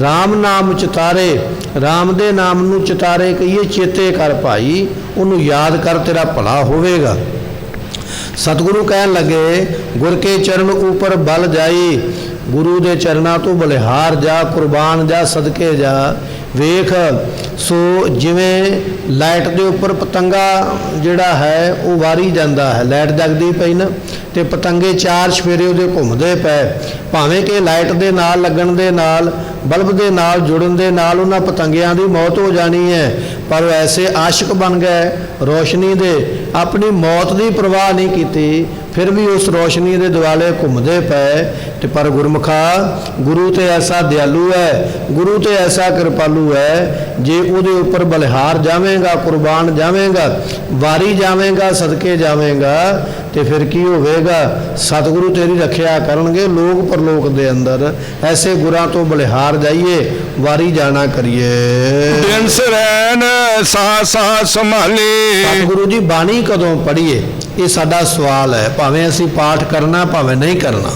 ਰਾਮ ਨਾਮ ਚਿਤਾਰੇ, ਰਾਮ ਦੇ ਨਾਮ ਨੂੰ ਚਿਤਾਰੇ ਕਹੀਏ ਚੇਤੇ ਕਰ ਭਾਈ, ਉਹਨੂੰ ਯਾਦ ਕਰ, ਤੇਰਾ ਭਲਾ ਹੋਵੇਗਾ। ਸਤਿਗੁਰੂ ਕਹਿਣ ਲੱਗੇ ਗੁਰ ਕੇ ਚਰਨ ਉਪਰ ਬਲ ਜਾਈ, ਗੁਰੂ ਦੇ ਚਰਨਾਂ ਤੋਂ ਬਲਿਹਾਰ ਜਾ, ਕੁਰਬਾਨ ਜਾ, ਸਦਕੇ ਜਾ। ਵੇਖ ਸੋ ਜਿਵੇਂ ਲਾਈਟ ਦੇ ਉੱਪਰ ਪਤੰਗਾ ਜਿਹੜਾ ਹੈ ਉਹ ਵਾਰੀ ਜਾਂਦਾ ਹੈ, ਲਾਈਟ ਜਗਦੀ ਪਈ ਨਾ ਤੇ ਪਤੰਗੇ ਚਾਰ ਸਫੇਰੇ ਉਹਦੇ ਘੁੰਮਦੇ ਪਏ, ਭਾਵੇਂ ਕਿ ਲਾਈਟ ਦੇ ਨਾਲ ਲੱਗਣ ਦੇ ਨਾਲ, ਬਲਬ ਦੇ ਨਾਲ ਜੁੜਨ ਦੇ ਨਾਲ ਉਹਨਾਂ ਪਤੰਗਿਆਂ ਦੀ ਮੌਤ ਹੋ ਜਾਣੀ ਹੈ, ਪਰ ਉਹ ਐਸੇ ਆਸ਼ਿਕ ਬਣ ਗਏ ਰੋਸ਼ਨੀ ਦੇ, ਆਪਣੀ ਮੌਤ ਦੀ ਪਰਵਾਹ ਨਹੀਂ ਕੀਤੀ, ਫਿਰ ਵੀ ਉਸ ਰੋਸ਼ਨੀ ਦੇ ਦੁਆਲੇ ਘੁੰਮਦੇ ਪਏ। ਤੇ ਪਰ ਗੁਰਮੁਖਾ ਗੁਰੂ ਤੇ ਐਸਾ ਦਿਆਲੂ ਹੈ, ਗੁਰੂ ਤੇ ਐਸਾ ਕਿਰਪਾਲੂ ਹੈ, ਜੇ ਉਹਦੇ ਉੱਪਰ ਬਲਿਹਾਰ ਜਾਵੇਂਗਾ, ਕੁਰਬਾਨ ਜਾਵੇਂਗਾ, ਵਾਰੀ ਜਾਵੇਂਗਾ, ਸਦਕੇ ਜਾਵੇਂਗਾ, ਤੇ ਫਿਰ ਕੀ ਹੋਵੇਗਾ? ਸਤਿਗੁਰੂ ਤੇਰੀ ਰੱਖਿਆ ਕਰਨਗੇ ਲੋਕ ਪਰਲੋਕ ਦੇ ਅੰਦਰ। ਐਸੇ ਗੁਰਾਂ ਤੋਂ ਬਲਿਹਾਰ ਜਾਈਏ, ਵਾਰੀ ਜਾਣਾ ਕਰੀਏ। ਦਿਨ ਸਰੈਣ ਸਾਹ ਸਾਹ ਸੰਭਾਲੀ। ਸਤਿਗੁਰੂ ਜੀ ਬਾਣੀ ਕਦੋਂ ਪੜ੍ਹੀਏ, ਇਹ ਸਾਡਾ ਸਵਾਲ ਹੈ। ਭਾਵੇਂ ਅਸੀਂ ਪਾਠ ਕਰਨਾ ਭਾਵੇਂ ਨਹੀਂ ਕਰਨਾ,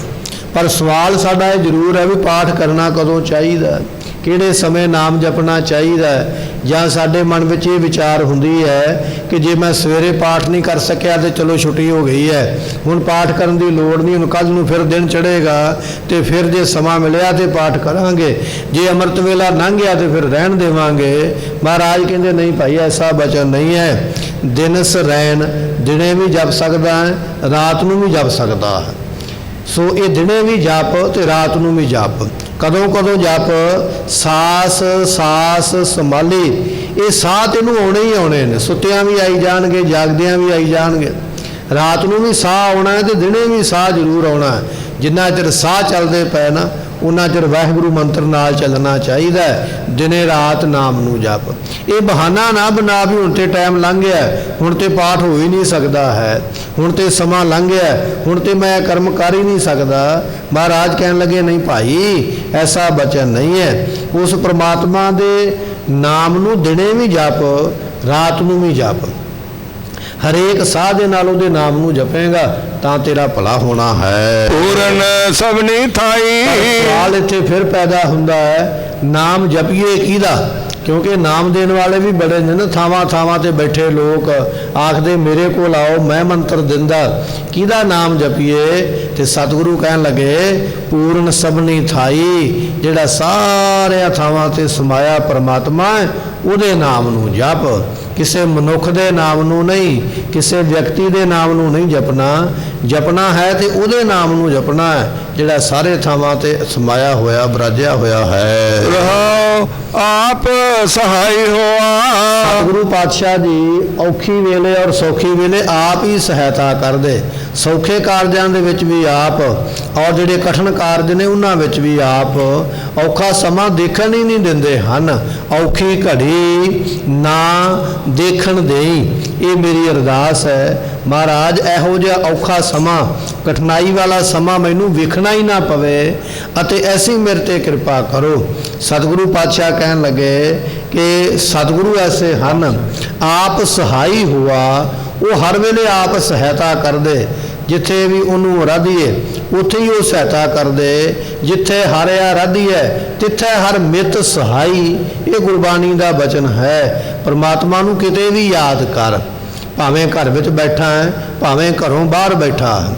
ਪਰ ਸਵਾਲ ਸਾਡਾ ਇਹ ਜ਼ਰੂਰ ਹੈ ਵੀ ਪਾਠ ਕਰਨਾ ਕਦੋਂ ਚਾਹੀਦਾ, ਕਿਹੜੇ ਸਮੇਂ ਨਾਮ ਜਪਣਾ ਚਾਹੀਦਾ। ਜਾਂ ਸਾਡੇ ਮਨ ਵਿੱਚ ਇਹ ਵਿਚਾਰ ਹੁੰਦੀ ਹੈ ਕਿ ਜੇ ਮੈਂ ਸਵੇਰੇ ਪਾਠ ਨਹੀਂ ਕਰ ਸਕਿਆ ਤੇ ਚਲੋ ਛੁੱਟੀ ਹੋ ਗਈ ਹੈ, ਹੁਣ ਪਾਠ ਕਰਨ ਦੀ ਲੋੜ ਨਹੀਂ, ਹੁਣ ਕੱਲ੍ਹ ਨੂੰ ਫਿਰ ਦਿਨ ਚੜ੍ਹੇਗਾ ਤੇ ਫਿਰ ਜੇ ਸਮਾਂ ਮਿਲਿਆ ਤੇ ਪਾਠ ਕਰਾਂਗੇ, ਜੇ ਅੰਮ੍ਰਿਤ ਵੇਲਾ ਲੰਘ ਗਿਆ ਤੇ ਫਿਰ ਰਹਿਣ ਦੇਵਾਂਗੇ। ਮਹਾਰਾਜ ਕਹਿੰਦੇ ਨਹੀਂ ਭਾਈ, ਐਸਾ ਬਚਨ ਨਹੀਂ ਹੈ। ਦਿਨ ਸਰੈਣ ਦਿਨੇ ਵੀ ਜਪ ਸਕਦਾ ਹੈ, ਰਾਤ ਨੂੰ ਵੀ ਜਪ ਸਕਦਾ ਹੈ। ਸੋ ਇਹ ਦਿਨੇ ਵੀ ਜਪ ਤੇ ਰਾਤ ਨੂੰ ਵੀ ਜਪ। ਕਦੋਂ ਕਦੋਂ ਜਪ? ਸਾਸ ਸਾਸ ਸੰਭਾਲੀ। ਇਹ ਸਾਹ ਤੈਨੂੰ ਆਉਣੇ ਹੀ ਆਉਣੇ ਨੇ, ਸੁੱਤਿਆਂ ਵੀ ਆਈ ਜਾਣਗੇ, ਜਾਗਦਿਆਂ ਵੀ ਆਈ ਜਾਣਗੇ। ਰਾਤ ਨੂੰ ਵੀ ਸਾਹ ਆਉਣਾ ਹੈ ਤੇ ਦਿਨੇ ਵੀ ਸਾਹ ਜ਼ਰੂਰ ਆਉਣਾ ਹੈ। ਜਿੰਨਾ ਚਿਰ ਸਾਹ ਚੱਲਦੇ ਪਏ ਨਾ ਉਹਨਾਂ ਚਿਰ ਵਾਹਿਗੁਰੂ ਮੰਤਰ ਨਾਲ ਚੱਲਣਾ ਚਾਹੀਦਾ ਹੈ। ਦਿਨੇ ਰਾਤ ਨਾਮ ਨੂੰ ਜਪ। ਇਹ ਬਹਾਨਾ ਨਾ ਬਣਾ ਵੀ ਹੁਣ ਤੇ ਟਾਈਮ ਲੰਘ ਗਿਆ, ਹੁਣ ਤੇ ਪਾਠ ਹੋ ਹੀ ਨਹੀਂ ਸਕਦਾ ਹੈ, ਹੁਣ ਤੇ ਸਮਾਂ ਲੰਘ ਗਿਆ, ਹੁਣ ਤੇ ਮੈਂ ਕਰਮ ਕਰ ਹੀ ਨਹੀਂ ਸਕਦਾ। ਮਹਾਰਾਜ ਕਹਿਣ ਲੱਗੇ ਨਹੀਂ ਭਾਈ, ਐਸਾ ਬਚਨ ਨਹੀਂ ਹੈ। ਉਸ ਪ੍ਰਮਾਤਮਾ ਦੇ ਨਾਮ ਨੂੰ ਦਿਨੇ ਵੀ ਜਪ, ਰਾਤ ਨੂੰ ਵੀ ਜਪ। ਹਰੇਕ ਸਾਹ ਦੇ ਨਾਲ ਉਹਦੇ ਨਾਮ ਨੂੰ ਜਪੇਗਾ ਤਾਂ ਤੇਰਾ ਭਲਾ ਹੋਣਾ ਹੈ। ਪੂਰਨ ਸਭਨੀ ਥਾਈ। ਸਵਾਲ ਇੱਥੇ ਫਿਰ ਪੈਦਾ ਹੁੰਦਾ ਹੈ, ਨਾਮ ਜਪੀਏ ਕਿਹਦਾ? ਕਿਉਂਕਿ ਨਾਮ ਦੇਣ ਵਾਲੇ ਵੀ ਬੜੇ ਨੇ ਨਾ, ਥਾਵਾਂ ਥਾਵਾਂ ਤੇ ਬੈਠੇ ਲੋਕ ਆਖਦੇ ਮੇਰੇ ਕੋਲ ਆਓ, ਮੈਂ ਮੰਤਰ ਦਿੰਦਾ, ਕਿਹਦਾ ਨਾਮ ਜਪੀਏ? ਤੇ ਸਤਿਗੁਰੂ ਕਹਿਣ ਲੱਗੇ ਪੂਰਨ ਸਭਨੀ ਥਾਈ, ਜਿਹੜਾ ਸਾਰਿਆਂ ਥਾਵਾਂ ਤੇ ਸਮਾਇਆ ਪਰਮਾਤਮਾ ਉਹਦੇ ਨਾਮ ਨੂੰ ਜਪ। ਕਿਸੇ ਮਨੁੱਖ ਦੇ ਨਾਮ ਨੂੰ ਨਹੀਂ, ਕਿਸੇ ਵਿਅਕਤੀ ਦੇ ਨਾਮ ਨੂੰ ਨਹੀਂ ਜਪਣਾ। ਜਪਣਾ ਹੈ ਤੇ ਉਹਦੇ ਨਾਮ ਨੂੰ ਜਪਣਾ ਹੈ ਜਿਹੜਾ ਸਾਰੇ ਥਾਵਾਂ ਤੇ ਸਮਾਇਆ ਹੋਇਆ, ਬਰਾਜਿਆ ਹੋਇਆ ਹੈ। ਰਹਾਉ ਆਪ ਸਹਾਈ ਹੋਆ। ਸਤਿਗੁਰੂ ਪਾਤਸ਼ਾਹ ਜੀ ਔਖੀ ਵੇਲੇ ਔਰ ਸੌਖੀ ਵੇਲੇ ਆਪ ਹੀ ਸਹਾਇਤਾ ਕਰਦੇ। ਸੌਖੇ ਕਾਰਜਾਂ ਦੇ ਵਿੱਚ ਵੀ ਆਪ, ਔਰ ਜਿਹੜੇ ਕਠਿਨ ਕਾਰਜ ਨੇ ਉਹਨਾਂ ਵਿੱਚ ਵੀ ਆਪ। ਔਖਾ ਸਮਾਂ ਦੇਖਣ ਹੀ ਨਹੀਂ ਦਿੰਦੇ ਹਨ। ਔਖੀ ਘੜੀ ਨਾ ਦੇਖਣ ਦੇਈ, ਇਹ ਮੇਰੀ ਅਰਦਾਸ ਹੈ। ਮਹਾਰਾਜ ਇਹੋ ਜਿਹਾ ਔਖਾ ਸਮਾਂ, ਕਠਿਨਾਈ ਵਾਲਾ ਸਮਾਂ ਮੈਨੂੰ ਵੇਖਣਾ ਹੀ ਨਾ ਪਵੇ ਅਤੇ ਐਸੀ ਮੇਰੇ ਤੇ ਕਿਰਪਾ ਕਰੋ। ਸਤਿਗੁਰੂ ਪਾਤਸ਼ਾਹ ਕਹਿਣ ਲੱਗੇ ਕਿ ਸਤਿਗੁਰੂ ਐਸੇ ਹਨ ਆਪ ਸਹਾਈ ਹੋਆ। ਉਹ ਹਰ ਵੇਲੇ ਆਪ ਸਹਾਇਤਾ ਕਰਦੇ। ਜਿੱਥੇ ਵੀ ਉਹਨੂੰ ਅਰਾਧੀਏ ਉੱਥੇ ਹੀ ਉਹ ਸਹਾਇਤਾ ਕਰਦੇ। ਜਿੱਥੇ ਹਰਿਆ ਅਰਾਧੀਏ ਤਿੱਥੇ ਹਰ ਮਿੱਤ ਸਹਾਈ। ਇਹ ਗੁਰਬਾਣੀ ਦਾ ਬਚਨ ਹੈ। ਪਰਮਾਤਮਾ ਨੂੰ ਕਿਤੇ ਵੀ ਯਾਦ ਕਰ, ਭਾਵੇਂ ਘਰ ਵਿੱਚ ਬੈਠਾ ਹੈ, ਭਾਵੇਂ ਘਰੋਂ ਬਾਹਰ ਬੈਠਾ ਹੈ,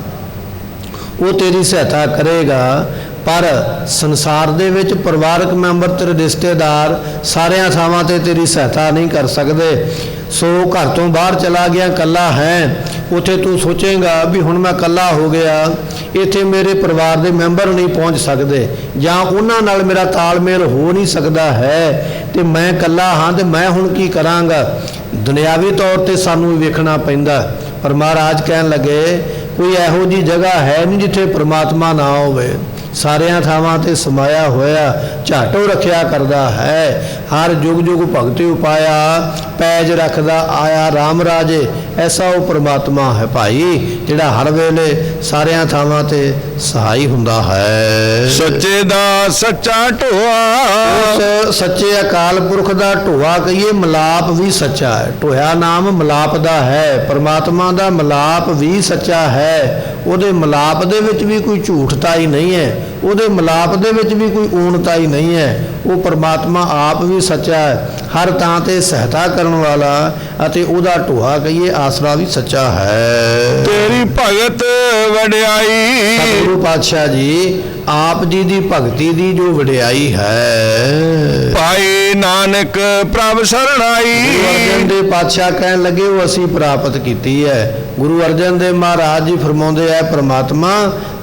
ਉਹ ਤੇਰੀ ਸਹਾਇਤਾ ਕਰੇਗਾ। ਪਰ ਸੰਸਾਰ ਦੇ ਵਿੱਚ ਪਰਿਵਾਰਕ ਮੈਂਬਰ ਤੇਰੇ ਰਿਸ਼ਤੇਦਾਰ ਸਾਰਿਆਂ ਥਾਵਾਂ ਤੇ ਤੇਰੀ ਸਹਾਇਤਾ ਨਹੀਂ ਕਰ ਸਕਦੇ। ਸੋ ਘਰ ਤੋਂ ਬਾਹਰ ਚਲਾ ਗਿਆ, ਇਕੱਲਾ ਹੈ, ਉੱਥੇ ਤੂੰ ਸੋਚੇਗਾ ਵੀ ਹੁਣ ਮੈਂ ਇਕੱਲਾ ਹੋ ਗਿਆ, ਇੱਥੇ ਮੇਰੇ ਪਰਿਵਾਰ ਦੇ ਮੈਂਬਰ ਨਹੀਂ ਪਹੁੰਚ ਸਕਦੇ ਜਾਂ ਉਹਨਾਂ ਨਾਲ ਮੇਰਾ ਤਾਲਮੇਲ ਹੋ ਨਹੀਂ ਸਕਦਾ ਹੈ ਤੇ ਮੈਂ ਇਕੱਲਾ ਹਾਂ ਤੇ ਮੈਂ ਹੁਣ ਕੀ ਕਰਾਂਗਾ। ਦੁਨਿਆਵੀ ਤੌਰ ਤੇ ਸਾਨੂੰ ਵੇਖਣਾ ਪੈਂਦਾ। ਪਰ ਮਹਾਰਾਜ ਕਹਿਣ ਲੱਗੇ ਕੋਈ ਇਹੋ ਜਿਹੀ ਜਗ੍ਹਾ ਹੈ ਨਹੀਂ ਜਿੱਥੇ ਪ੍ਰਮਾਤਮਾ ਨਾ ਹੋਵੇ। ਸਾਰਿਆਂ ਥਾਵਾਂ ਤੇ ਸਮਾਇਆ ਹੋਇਆ, ਝਾਟੋ ਰੱਖਿਆ ਕਰਦਾ ਹੈ। ਹਰ ਜੁਗ ਜੁਗ ਭਗਤੀ ਉਪਾਇਆ, ਪੈਜ ਰੱਖਦਾ ਆਇਆ RAM ਰਾਜੇ। ਐਸਾ ਉਹ ਪ੍ਰਮਾਤਮਾ ਹੈ ਭਾਈ, ਜਿਹੜਾ ਹਰ ਵੇਲੇ ਸਾਰਿਆਂ ਥਾਵਾਂ ਤੇ ਸਹਾਈ ਹੁੰਦਾ ਹੈ। ਸੱਚੇ ਦਾ ਸੱਚਾ ਢੋਆ, ਉਸ ਸੱਚੇ ਅਕਾਲ ਪੁਰਖ ਦਾ ਢੋਆ ਕਹੀਏ, ਮਿਲਾਪ ਵੀ ਸੱਚਾ ਹੈ। ਢੋਇਆ ਨਾਮ ਮਿਲਾਪ ਦਾ ਹੈ। ਪਰਮਾਤਮਾ ਦਾ ਮਿਲਾਪ ਵੀ ਸੱਚਾ ਹੈ। ਉਹਦੇ ਮਿਲਾਪ ਦੇ ਵਿੱਚ ਵੀ ਕੋਈ ਝੂਠਤਾ ਹੀ ਨਹੀਂ ਹੈ, ਉਹਦੇ ਮਿਲਾਪ ਦੇ ਵਿੱਚ ਵੀ ਕੋਈ ਊਣਤਾ ਹੀ ਨਹੀਂ ਹੈ। ਉਹ ਪਰਮਾਤਮਾ ਆਪ ਵੀ ਸੱਚਾ ਹੈ, ਹਰ ਥਾਂ ਤੇ ਸਹਾਇਤਾ ਕਰਨ ਵਾਲਾ, ਅਤੇ ਉਹਦਾ ਢੋਆ ਕਹੀਏ ਆਸਰਾ ਵੀ ਸੱਚਾ ਹੈ। ਤੇਰੀ ਭਗਤ ਵਡਿਆਈ, ਸਤਿਗੁਰੂ ਪਾਤਸ਼ਾਹ ਜੀ ਆਪ ਜੀ ਦੀ ਭਗਤੀ ਦੀ ਜੋ ਵਡਿਆਈ ਹੈ। ਭਾਈ ਨਾਨਕ ਪ੍ਰਭ ਸਰਣਾਈ, ਗੁਰੂ ਅਰਜਨ ਦੇਵ ਪਾਤਸ਼ਾਹ ਕਹਿਣ ਲੱਗੇ ਉਹ ਅਸੀਂ ਪ੍ਰਾਪਤ ਕੀਤੀ ਹੈ। ਗੁਰੂ ਅਰਜਨ ਦੇਵ ਮਹਾਰਾਜ ਜੀ ਫਰਮਾਉਂਦੇ ਹੈ, ਪ੍ਰਮਾਤਮਾ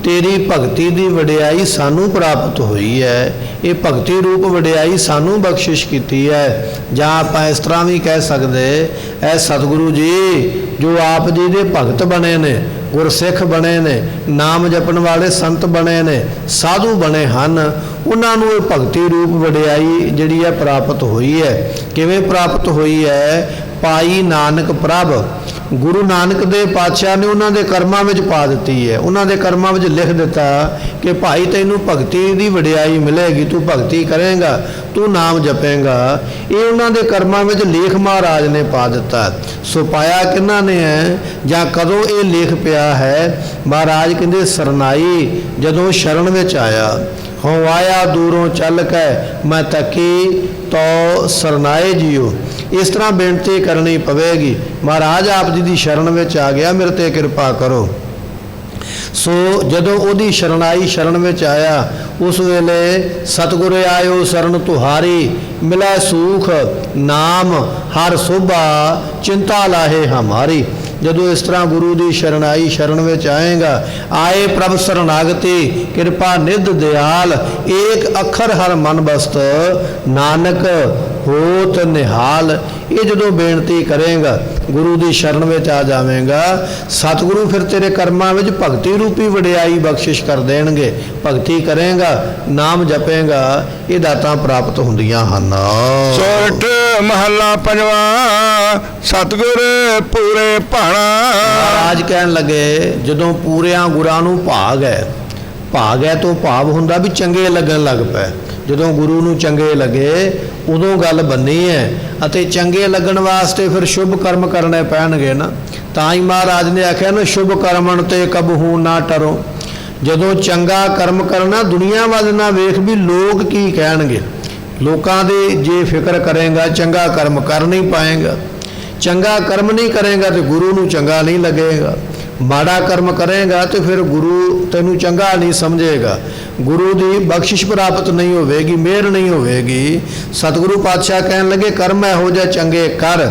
ਤੇਰੀ ਭਗਤੀ ਦੀ ਵਡਿਆਈ ਸਾਨੂੰ ਪ੍ਰਾਪਤ ਹੋਈ ਹੈ। ਇਹ ਭਗਤੀ ਰੂਪ ਵਡਿਆਈ ਸਾਨੂੰ ਬਖਸ਼ਿਸ਼ ਕੀਤੀ ਹੈ। ਜਾਂ ਆਪਾਂ ਇਸ ਤਰ੍ਹਾਂ ਵੀ ਕਹਿ ਸਕਦੇ, ਐ ਸਤਿਗੁਰੂ ਜੀ ਜੋ ਆਪ ਜੀ ਦੇ ਭਗਤ ਬਣੇ ਨੇ, ਗੁਰਸਿੱਖ ਬਣੇ ਨੇ, ਨਾਮ ਜਪਣ ਵਾਲੇ ਸੰਤ ਬਣੇ ਨੇ, ਸਾਧੂ ਬਣੇ ਹਨ, ਉਹਨਾਂ ਨੂੰ ਇਹ ਭਗਤੀ ਰੂਪ ਵਡਿਆਈ ਜਿਹੜੀ ਹੈ ਪ੍ਰਾਪਤ ਹੋਈ ਹੈ। ਕਿਵੇਂ ਪ੍ਰਾਪਤ ਹੋਈ ਹੈ? ਪਾਈ ਨਾਨਕ ਪ੍ਰਭ, ਗੁਰੂ ਨਾਨਕ ਦੇਵ ਪਾਤਸ਼ਾਹ ਨੇ ਉਹਨਾਂ ਦੇ ਕਰਮਾਂ ਵਿੱਚ ਪਾ ਦਿੱਤੀ ਹੈ। ਉਹਨਾਂ ਦੇ ਕਰਮਾਂ ਵਿੱਚ ਲਿਖ ਦਿੱਤਾ ਕਿ ਭਾਈ ਤੈਨੂੰ ਭਗਤੀ ਦੀ ਵਡਿਆਈ ਮਿਲੇਗੀ, ਤੂੰ ਭਗਤੀ ਕਰੇਂਗਾ, ਤੂੰ ਨਾਮ ਜਪੇਂਗਾ। ਇਹ ਉਹਨਾਂ ਦੇ ਕਰਮਾਂ ਵਿੱਚ ਲੇਖ ਮਹਾਰਾਜ ਨੇ ਪਾ ਦਿੱਤਾ। ਸੋ ਪਾਇਆ ਕਿਹਨਾਂ ਨੇ ਹੈ ਜਾਂ ਕਦੋਂ ਇਹ ਲੇਖ ਪਿਆ ਹੈ? ਮਹਾਰਾਜ ਕਹਿੰਦੇ ਸਰਨਾਈ ਜਦੋਂ ਸ਼ਰਨ ਵਿੱਚ ਆਇਆ, ਹੋ ਆਇਆ ਦੂਰੋਂ ਚੱਲ ਕੇ ਮੈਂ ਤੱਕੀ ਤੋ ਸਰਨਾਏ ਜੀਓ। ਇਸ ਤਰ੍ਹਾਂ ਬੇਨਤੀ ਕਰਨੀ ਪਵੇਗੀ, ਮਹਾਰਾਜ ਆਪ ਜੀ ਦੀ ਸ਼ਰਨ ਵਿੱਚ ਆ ਗਿਆ, ਮੇਰੇ ਤੇ ਕਿਰਪਾ ਕਰੋ। ਸੋ ਜਦੋਂ ਉਹਦੀ ਸ਼ਰਨਾਈ ਸ਼ਰਨ ਵਿੱਚ ਆਇਆ, ਉਸ ਵੇਲੇ ਸਤਿਗੁਰ ਆਇਓ ਸ਼ਰਨ ਤੁਹਾਰੀ, ਮਿਲੈ ਸੂਖ ਨਾਮ ਹਰ ਸੋਭਾ, ਚਿੰਤਾ ਲਾਹੇ ਹਮਾਰੀ। ਜਦੋਂ ਇਸ ਤਰ੍ਹਾਂ ਗੁਰੂ ਦੀ ਸ਼ਰਨਾਈ ਸ਼ਰਨ ਵਿੱਚ ਆਏਗਾ, ਆਏ ਪ੍ਰਭ ਸਰਨਾਗਤੀ ਕਿਰਪਾ ਨਿਧ ਦਿਆਲ, ਏਕ ਅੱਖਰ ਹਰ ਮਨ ਬਸਤ ਨਾਨਕ ਹੋਤ ਨਿਹਾਲ। ਇਹ ਜਦੋਂ ਬੇਨਤੀ ਕਰੇਗਾ, ਗੁਰੂ ਦੀ ਸ਼ਰਨ ਵਿੱਚ ਆ ਜਾਵੇਗਾ, ਸਤਿਗੁਰੂ ਫਿਰ ਤੇਰੇ ਕਰਮਾਂ ਵਿੱਚ ਭਗਤੀ ਰੂਪੀ ਵਡਿਆਈ ਬਖਸ਼ਿਸ਼ ਕਰ ਦੇਣਗੇ। ਭਗਤੀ ਕਰੇਗਾ, ਨਾਮ ਜਪੇਗਾ, ਇਹ ਦਾਤਾਂ ਪ੍ਰਾਪਤ ਹੁੰਦੀਆਂ ਹਨ। ਸੋਰਠ ਮਹੱਲਾ ਪੰਜਵਾਂ, ਸਤਿਗੁਰ ਪੂਰੇ ਭਾਣਾ। ਮਹਾਰਾਜ ਕਹਿਣ ਲੱਗੇ ਜਦੋਂ ਪੂਰਿਆਂ ਗੁਰਾਂ ਨੂੰ ਭਾਗ ਹੈ, ਭਾਗ ਹੈ ਤੋਂ ਭਾਵ ਹੁੰਦਾ ਵੀ ਚੰਗੇ ਲੱਗਣ ਲੱਗ ਪਏ। ਜਦੋਂ ਗੁਰੂ ਨੂੰ ਚੰਗੇ ਲੱਗੇ ਉਦੋਂ ਗੱਲ ਬੰਨੀ ਹੈ, ਅਤੇ ਚੰਗੇ ਲੱਗਣ ਵਾਸਤੇ ਫਿਰ ਸ਼ੁਭ ਕਰਮ ਕਰਨੇ ਪੈਣਗੇ ਨਾ। ਤਾਂ ਹੀ ਮਹਾਰਾਜ ਨੇ ਆਖਿਆ ਨਾ, ਸ਼ੁਭ ਕਰਮਣ ਤੇ ਕਬਹੂ ਨਾ ਟਰੋ। ਜਦੋਂ ਚੰਗਾ ਕਰਮ ਕਰਨਾ, ਦੁਨੀਆ ਵੱਲ ਨਾ ਵੇਖ ਵੀ ਲੋਕ ਕੀ ਕਹਿਣਗੇ। ਲੋਕਾਂ ਦੇ ਜੇ ਫਿਕਰ ਕਰੇਗਾ, ਚੰਗਾ ਕਰਮ ਕਰ ਨਹੀਂ ਪਾਏਗਾ। ਚੰਗਾ ਕਰਮ ਨਹੀਂ ਕਰੇਗਾ ਤੇ ਗੁਰੂ ਨੂੰ ਚੰਗਾ ਨਹੀਂ ਲੱਗੇਗਾ। ਮਾੜਾ ਕਰਮ ਕਰੇਗਾ ਤੇ ਫਿਰ ਗੁਰੂ ਤੈਨੂੰ ਚੰਗਾ ਨਹੀਂ ਸਮਝੇਗਾ, ਗੁਰੂ ਦੀ ਬਖਸ਼ਿਸ਼ ਪ੍ਰਾਪਤ ਨਹੀਂ ਹੋਵੇਗੀ, ਮਿਹਰ ਨਹੀਂ ਹੋਵੇਗੀ। ਸਤਿਗੁਰੂ ਪਾਤਸ਼ਾਹ ਕਹਿਣ ਲੱਗੇ ਕਰਮ ਇਹੋ ਜਿਹਾ ਚੰਗੇ ਕਰ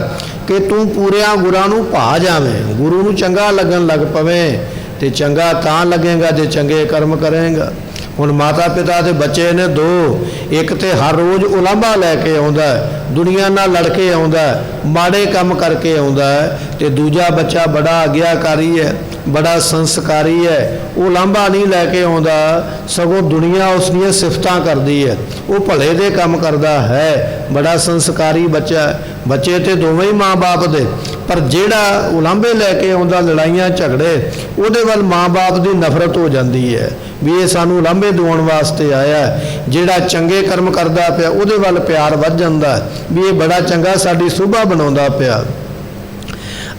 ਕਿ ਤੂੰ ਪੂਰਿਆਂ ਗੁਰਾਂ ਨੂੰ ਭਾ ਜਾਵੇਂ, ਗੁਰੂ ਨੂੰ ਚੰਗਾ ਲੱਗਣ ਲੱਗ ਪਵੇਂ। ਤੇ ਚੰਗਾ ਤਾਂ ਲੱਗੇਗਾ ਜੇ ਚੰਗੇ ਕਰਮ ਕਰੇਗਾ। ਹੁਣ ਮਾਤਾ ਪਿਤਾ ਦੇ ਬੱਚੇ ਨੇ ਦੋ, ਇੱਕ ਤੇ ਹਰ ਰੋਜ਼ ਉਲਾਂਭਾ ਲੈ ਕੇ ਆਉਂਦਾ, ਦੁਨੀਆ ਨਾਲ ਲੜ ਕੇ ਆਉਂਦਾ, ਮਾੜੇ ਕੰਮ ਕਰਕੇ ਆਉਂਦਾ, ਤੇ ਦੂਜਾ ਬੱਚਾ ਬੜਾ ਆਗਿਆਕਾਰੀ ਹੈ, ਬੜਾ ਸੰਸਕਾਰੀ ਹੈ, ਉਹ ਲਾਂਭਾ ਨਹੀਂ ਲੈ ਕੇ ਆਉਂਦਾ, ਸਗੋਂ ਦੁਨੀਆ ਉਸ ਦੀਆਂ ਸਿਫਤਾਂ ਕਰਦੀ ਹੈ। ਉਹ ਭਲੇ ਦੇ ਕੰਮ ਕਰਦਾ ਹੈ, ਬੜਾ ਸੰਸਕਾਰੀ ਬੱਚਾ। ਬੱਚੇ ਤੇ ਦੋਵੇਂ ਹੀ ਮਾਂ-ਬਾਪ ਦੇ, ਪਰ ਜਿਹੜਾ ਉਲਾਂਭੇ ਲੈ ਕੇ ਆਉਂਦਾ, ਲੜਾਈਆਂ ਝਗੜੇ, ਉਹਦੇ ਵੱਲ ਮਾਂ-ਬਾਪ ਦੀ ਨਫ਼ਰਤ ਹੋ ਜਾਂਦੀ ਹੈ ਵੀ ਇਹ ਸਾਨੂੰ ਉਲਾਂਭੇ ਦਿਵਾਉਣ ਵਾਸਤੇ ਆਇਆ। ਜਿਹੜਾ ਚੰਗੇ ਕਰਮ ਕਰਦਾ ਪਿਆ ਉਹਦੇ ਵੱਲ ਪਿਆਰ ਵੱਧ ਜਾਂਦਾ ਵੀ ਇਹ ਬੜਾ ਚੰਗਾ ਸਾਡੀ ਸੋਭਾ ਬਣਾਉਂਦਾ ਪਿਆ।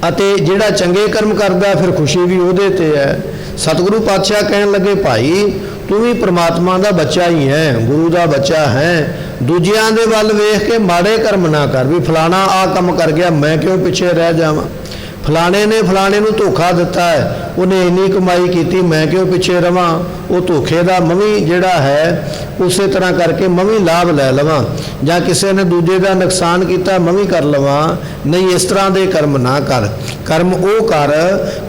ਅਤੇ ਜਿਹੜਾ ਚੰਗੇ ਕਰਮ ਕਰਦਾ ਫਿਰ ਖੁਸ਼ੀ ਵੀ ਉਹਦੇ ਤੇ ਹੈ। ਸਤਿਗੁਰੂ ਪਾਤਸ਼ਾਹ ਕਹਿਣ ਲੱਗੇ ਭਾਈ ਤੂੰ ਵੀ ਪ੍ਰਮਾਤਮਾ ਦਾ ਬੱਚਾ ਹੀ ਹੈ, ਗੁਰੂ ਦਾ ਬੱਚਾ ਹੈ। ਦੂਜਿਆਂ ਦੇ ਵੱਲ ਵੇਖ ਕੇ ਮਾੜੇ ਕਰਮ ਨਾ ਕਰ ਵੀ ਫਲਾਣਾ ਆ ਕੰਮ ਕਰ ਗਿਆ, ਮੈਂ ਕਿਉਂ ਪਿੱਛੇ ਰਹਿ ਜਾਵਾਂ। ਫਲਾਣੇ ਨੇ ਫਲਾਣੇ ਨੂੰ ਧੋਖਾ ਦਿੱਤਾ ਹੈ, ਉਹਨੇ ਇੰਨੀ ਕਮਾਈ ਕੀਤੀ, ਮੈਂ ਕਿਉਂ ਪਿੱਛੇ ਰਵਾਂ। ਉਹ ਧੋਖੇ ਦਾ ਮੈਂ ਵੀ ਜਿਹੜਾ ਹੈ ਉਸੇ ਤਰ੍ਹਾਂ ਕਰਕੇ ਮੈਂ ਵੀ ਲਾਭ ਲੈ ਲਵਾਂ, ਜਾਂ ਕਿਸੇ ਨੇ ਦੂਜੇ ਦਾ ਨੁਕਸਾਨ ਕੀਤਾ ਮੈਂ ਵੀ ਕਰ ਲਵਾਂ। ਨਹੀਂ, ਇਸ ਤਰ੍ਹਾਂ ਦੇ ਕਰਮ ਨਾ ਕਰ। ਕਰਮ ਉਹ ਕਰ